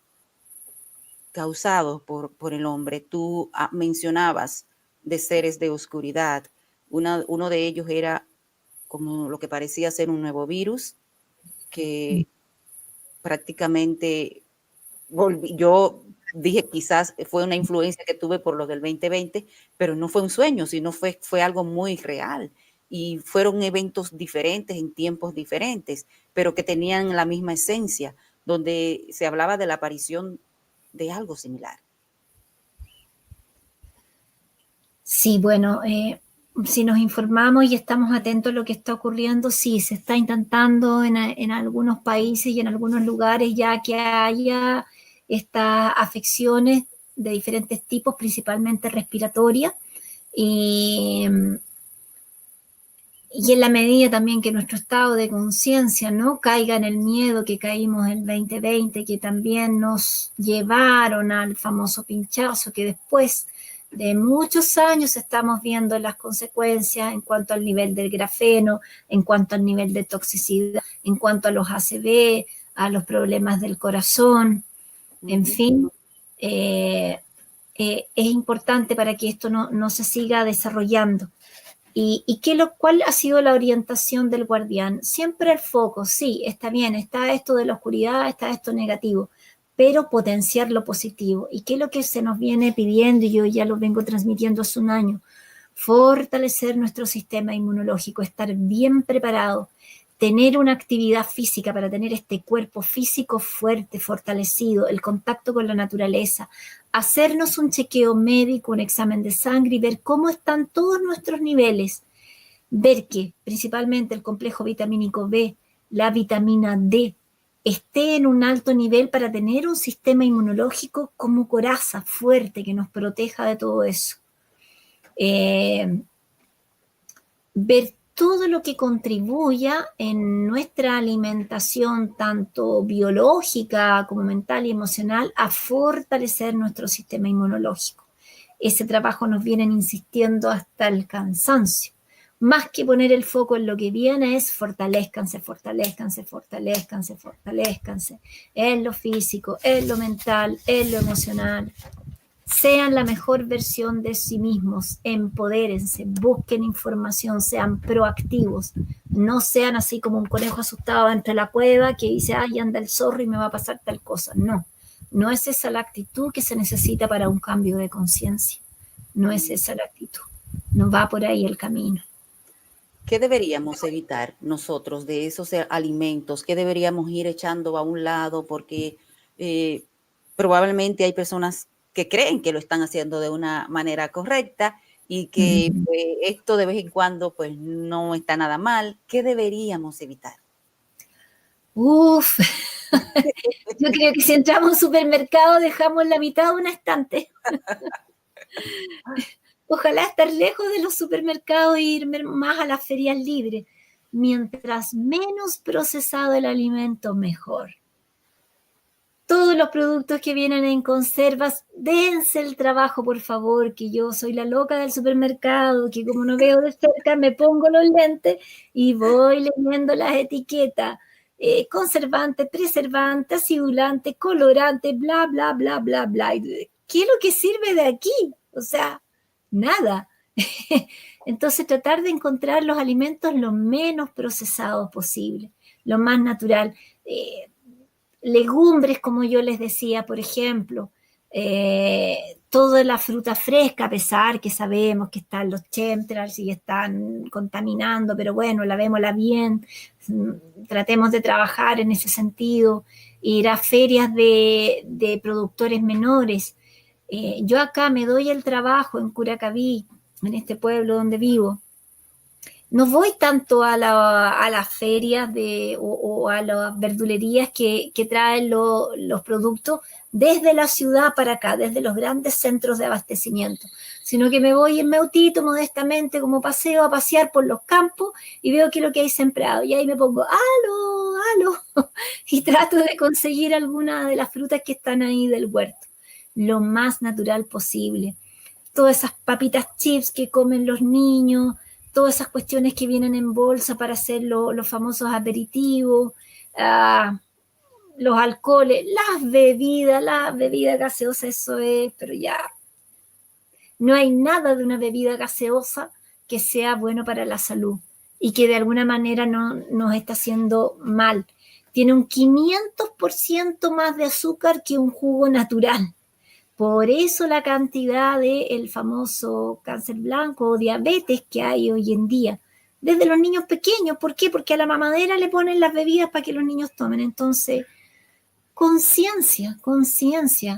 causados por el hombre. Tú mencionabas de seres de oscuridad. Uno de ellos era como lo que parecía ser un nuevo virus que prácticamente yo dije quizás fue una influencia que tuve por lo del 2020, pero no fue un sueño, sino fue algo muy real. Y fueron eventos diferentes en tiempos diferentes, pero que tenían la misma esencia, donde se hablaba de la aparición de algo similar. Sí, bueno, si nos informamos y estamos atentos a lo que está ocurriendo, sí, se está intentando en algunos países y en algunos lugares ya que haya estas afecciones de diferentes tipos, principalmente respiratorias, y, y en la medida también que nuestro estado de conciencia no caiga en el miedo que caímos en el 2020, que también nos llevaron al famoso pinchazo, que después de muchos años estamos viendo las consecuencias en cuanto al nivel del grafeno, en cuanto al nivel de toxicidad, en cuanto a los ACV, a los problemas del corazón, en fin. Es importante para que esto no se siga desarrollando. ¿Y cuál ha sido la orientación del guardián? Siempre el foco, sí, está bien, está esto de la oscuridad, está esto negativo, pero potenciar lo positivo. ¿Y qué es lo que se nos viene pidiendo? Y yo ya lo vengo transmitiendo hace un año. Fortalecer nuestro sistema inmunológico, estar bien preparado, tener una actividad física para tener este cuerpo físico fuerte, fortalecido, el contacto con la naturaleza, hacernos un chequeo médico, un examen de sangre y ver cómo están todos nuestros niveles, ver que principalmente el complejo vitamínico B, la vitamina D, esté en un alto nivel para tener un sistema inmunológico como coraza, fuerte, que nos proteja de todo eso. Ver todo lo que contribuya en nuestra alimentación, tanto biológica como mental y emocional, a fortalecer nuestro sistema inmunológico. Ese trabajo nos vienen insistiendo hasta el cansancio. Más que poner el foco en lo que viene es fortalezcanse, fortalezcanse, fortalezcanse, fortalezcanse. En lo físico, en lo mental, en lo emocional. Sean la mejor versión de sí mismos, empodérense, busquen información, sean proactivos, no sean así como un conejo asustado entre la cueva que dice, ay, anda el zorro y me va a pasar tal cosa. No, no es esa la actitud que se necesita para un cambio de conciencia, no es esa la actitud, no va por ahí el camino. ¿Qué deberíamos evitar nosotros de esos alimentos? ¿Qué deberíamos ir echando a un lado? Porque probablemente hay personas que creen que lo están haciendo de una manera correcta y que pues, esto de vez en cuando pues no está nada mal. ¿Qué deberíamos evitar? Uf, yo creo que si entramos a un supermercado dejamos la mitad de un estante. Ojalá estar lejos de los supermercados e irme más a las ferias libres. Mientras menos procesado el alimento, mejor. Todos los productos que vienen en conservas, dense el trabajo, por favor, que yo soy la loca del supermercado, que como no veo de cerca, me pongo los lentes y voy leyendo las etiquetas. Conservante, preservante, acidulante, colorante, bla, bla, bla, bla, bla. ¿Qué es lo que sirve de aquí? O sea, nada. Entonces, tratar de encontrar los alimentos lo menos procesados posible, lo más natural. Legumbres, como yo les decía, por ejemplo, toda la fruta fresca, a pesar que sabemos que están los chemtrails y están contaminando, pero bueno, lavémosla bien, tratemos de trabajar en ese sentido, ir a ferias de productores menores. Yo acá me doy el trabajo en Curacaví, en este pueblo donde vivo. No voy tanto a las ferias o a las verdulerías que traen los productos desde la ciudad para acá, desde los grandes centros de abastecimiento, sino que me voy en mi autito modestamente como paseo a pasear por los campos y veo qué es lo que hay sembrado y ahí me pongo, ¡aló, aló! Y trato de conseguir alguna de las frutas que están ahí del huerto, lo más natural posible. Todas esas papitas chips que comen los niños, todas esas cuestiones que vienen en bolsa para hacer los famosos aperitivos, los alcoholes, las bebidas gaseosas, eso es, pero ya no hay nada de una bebida gaseosa que sea bueno para la salud y que de alguna manera no nos está haciendo mal. Tiene un 500% más de azúcar que un jugo natural. Por eso la cantidad del famoso cáncer blanco o diabetes que hay hoy en día, desde los niños pequeños. ¿Por qué? Porque a la mamadera le ponen las bebidas para que los niños tomen. Entonces, conciencia,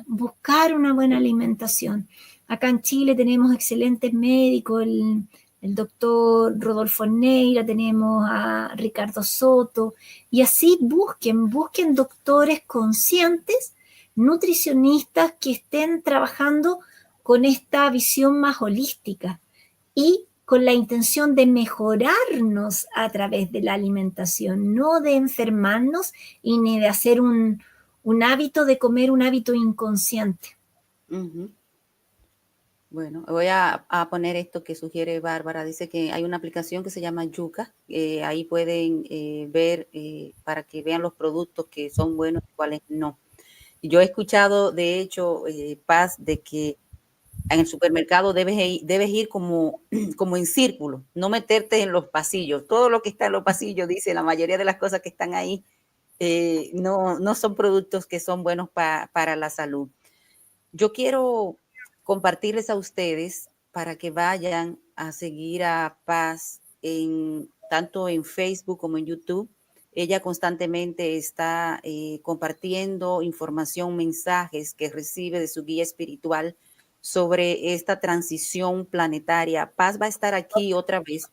buscar una buena alimentación. Acá en Chile tenemos excelentes médicos, el doctor Rodolfo Neira, tenemos a Ricardo Soto, y así busquen doctores conscientes, nutricionistas que estén trabajando con esta visión más holística y con la intención de mejorarnos a través de la alimentación, no de enfermarnos y ni de hacer un hábito de comer, un hábito inconsciente. Uh-huh. Bueno, voy a poner esto que sugiere Bárbara. Dice que hay una aplicación que se llama Yuca. Ahí pueden ver para que vean los productos que son buenos y cuáles no. Yo he escuchado, de hecho, Paz, de que en el supermercado debes ir como, como en círculo, no meterte en los pasillos. Todo lo que está en los pasillos, dice, la mayoría de las cosas que están ahí, no son productos que son buenos para la salud. Yo quiero compartirles a ustedes para que vayan a seguir a Paz tanto en Facebook como en YouTube. Ella constantemente está compartiendo información, mensajes que recibe de su guía espiritual sobre esta transición planetaria. Paz va a estar aquí otra vez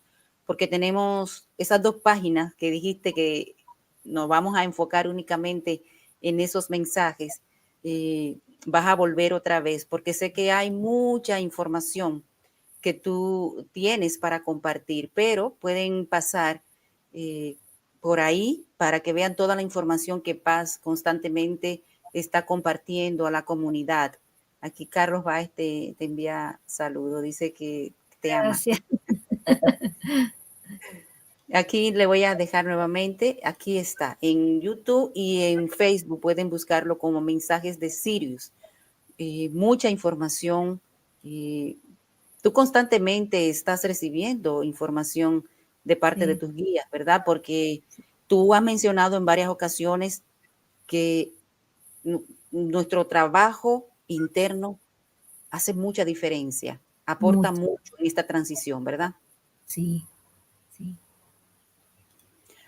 porque tenemos esas dos páginas que dijiste que nos vamos a enfocar únicamente en esos mensajes. Vas a volver otra vez porque sé que hay mucha información que tú tienes para compartir, pero pueden pasar por ahí para que vean toda la información que Paz constantemente está compartiendo a la comunidad. Aquí Carlos Báez te envía saludos, dice que te ama. Gracias. Aquí le voy a dejar nuevamente, aquí está, en YouTube y en Facebook pueden buscarlo como mensajes de Sirius. Mucha información. Tú constantemente estás recibiendo información de parte de tus guías, ¿verdad? Porque tú has mencionado en varias ocasiones que nuestro trabajo interno hace mucha diferencia, aporta mucho en esta transición, ¿verdad? Sí, sí.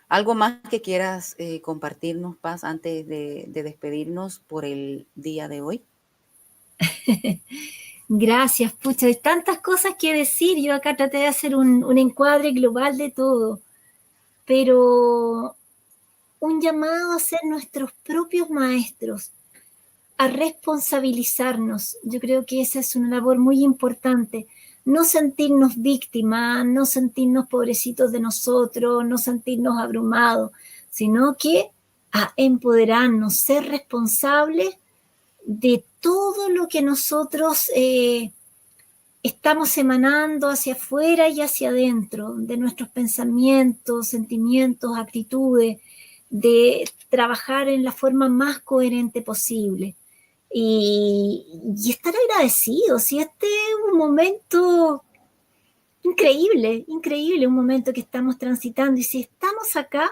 ¿Algo más que quieras compartirnos, Paz, antes de despedirnos por el día de hoy? Gracias, pucha, hay tantas cosas que decir. Yo acá traté de hacer un encuadre global de todo, pero un llamado a ser nuestros propios maestros, a responsabilizarnos. Yo creo que esa es una labor muy importante. No sentirnos víctimas, no sentirnos pobrecitos de nosotros, no sentirnos abrumados, sino que a empoderarnos, ser responsables de todo lo que nosotros estamos emanando hacia afuera y hacia adentro, de nuestros pensamientos, sentimientos, actitudes, de trabajar en la forma más coherente posible. Y estar agradecidos. Y este es un momento increíble, un momento que estamos transitando. Y si estamos acá,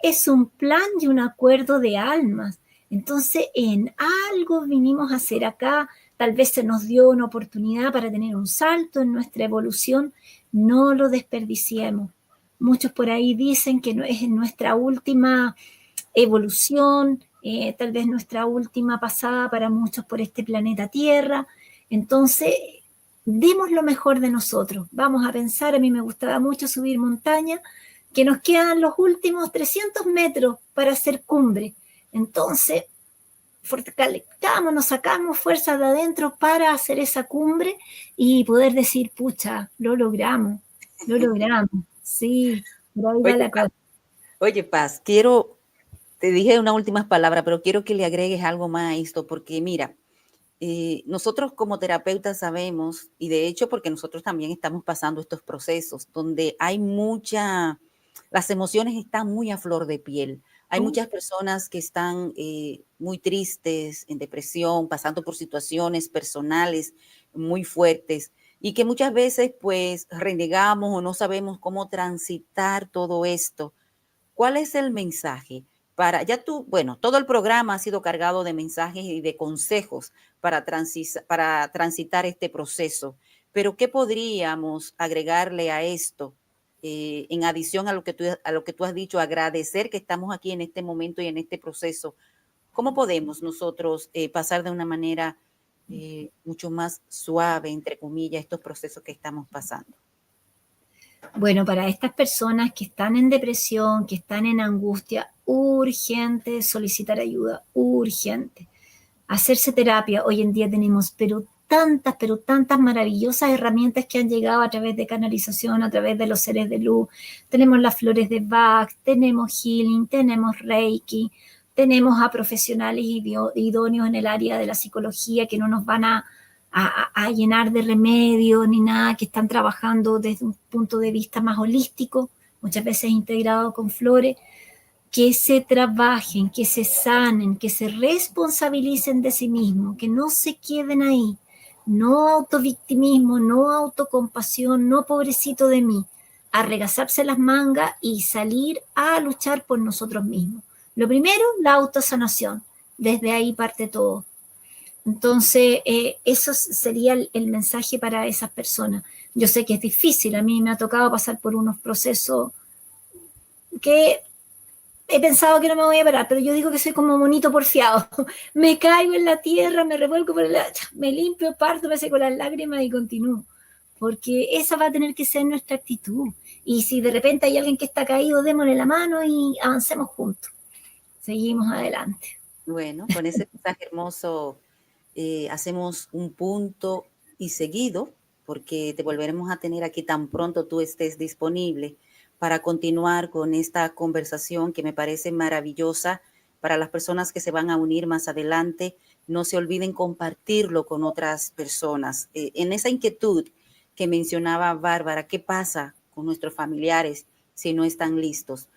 es un plan y un acuerdo de almas. Entonces, en algo vinimos a hacer acá, tal vez se nos dio una oportunidad para tener un salto en nuestra evolución, no lo desperdiciemos. Muchos por ahí dicen que no es nuestra última evolución, tal vez nuestra última pasada para muchos por este planeta Tierra. Entonces, demos lo mejor de nosotros. Vamos a pensar, a mí me gustaba mucho subir montaña, que nos quedan los últimos 300 metros para hacer cumbre. Entonces, fortalezcamos, sacamos fuerzas de adentro para hacer esa cumbre y poder decir, pucha, lo logramos. Sí, por ahí va Oye, la cosa. oye, Paz, te dije unas últimas palabras, pero quiero que le agregues algo más a esto, porque mira, nosotros como terapeutas sabemos, y de hecho porque nosotros también estamos pasando estos procesos donde las emociones están muy a flor de piel. Hay muchas personas que están muy tristes, en depresión, pasando por situaciones personales muy fuertes y que muchas veces pues renegamos o no sabemos cómo transitar todo esto. ¿Cuál es el mensaje? Bueno, todo el programa ha sido cargado de mensajes y de consejos para transitar este proceso, pero ¿qué podríamos agregarle a esto? En adición a lo que tú has dicho, agradecer que estamos aquí en este momento y en este proceso. ¿Cómo podemos nosotros pasar de una manera mucho más suave, entre comillas, estos procesos que estamos pasando? Bueno, para estas personas que están en depresión, que están en angustia, urgente solicitar ayuda, urgente. Hacerse terapia. Hoy en día tenemos pero tantas maravillosas herramientas que han llegado a través de canalización, a través de los seres de luz. Tenemos las flores de Bach, tenemos healing, tenemos Reiki, tenemos a profesionales idóneos en el área de la psicología que no nos van a llenar de remedio ni nada, que están trabajando desde un punto de vista más holístico, muchas veces integrado con flores, que se trabajen, que se sanen, que se responsabilicen de sí mismos, que no se queden ahí. No autovictimismo, no autocompasión, no pobrecito de mí. Arregazarse las mangas y salir a luchar por nosotros mismos. Lo primero, la autosanación. Desde ahí parte todo. Entonces, eso sería el mensaje para esas personas. Yo sé que es difícil, a mí me ha tocado pasar por unos procesos que he pensado que no me voy a parar, pero yo digo que soy como monito porfiado. Me caigo en la tierra, me revuelco me limpio, parto, me seco las lágrimas y continúo. Porque esa va a tener que ser nuestra actitud. Y si de repente hay alguien que está caído, démosle la mano y avancemos juntos. Seguimos adelante. Bueno, con ese mensaje hermoso hacemos un punto y seguido, porque te volveremos a tener aquí tan pronto tú estés disponible para continuar con esta conversación que me parece maravillosa para las personas que se van a unir más adelante. No se olviden compartirlo con otras personas. En esa inquietud que mencionaba Bárbara, ¿qué pasa con nuestros familiares si no están listos?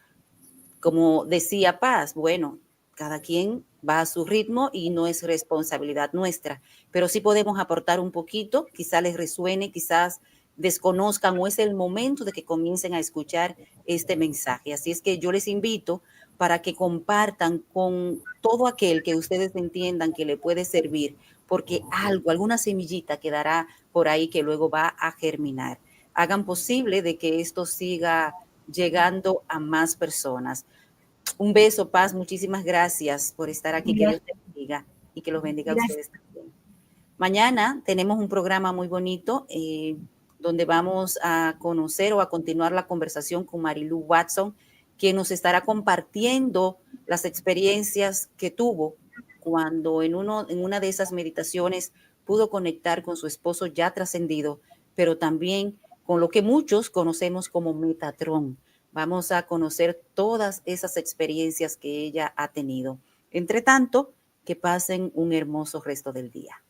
Como decía Paz, bueno, cada quien va a su ritmo y no es responsabilidad nuestra, pero sí podemos aportar un poquito, quizás les resuene, quizás desconozcan o es el momento de que comiencen a escuchar este mensaje. Así es que yo les invito para que compartan con todo aquel que ustedes entiendan que le puede servir, porque alguna semillita quedará por ahí que luego va a germinar. Hagan posible de que esto siga llegando a más personas. Un beso, Paz. Muchísimas gracias por estar aquí. Que Dios Gracias. te bendiga y que los bendiga a Gracias. ustedes también. Mañana tenemos un programa muy bonito donde vamos a conocer o a continuar la conversación con Marilu Watson, quien nos estará compartiendo las experiencias que tuvo cuando en una de esas meditaciones pudo conectar con su esposo ya trascendido, pero también con lo que muchos conocemos como Metatron. Vamos a conocer todas esas experiencias que ella ha tenido. Entre tanto, que pasen un hermoso resto del día.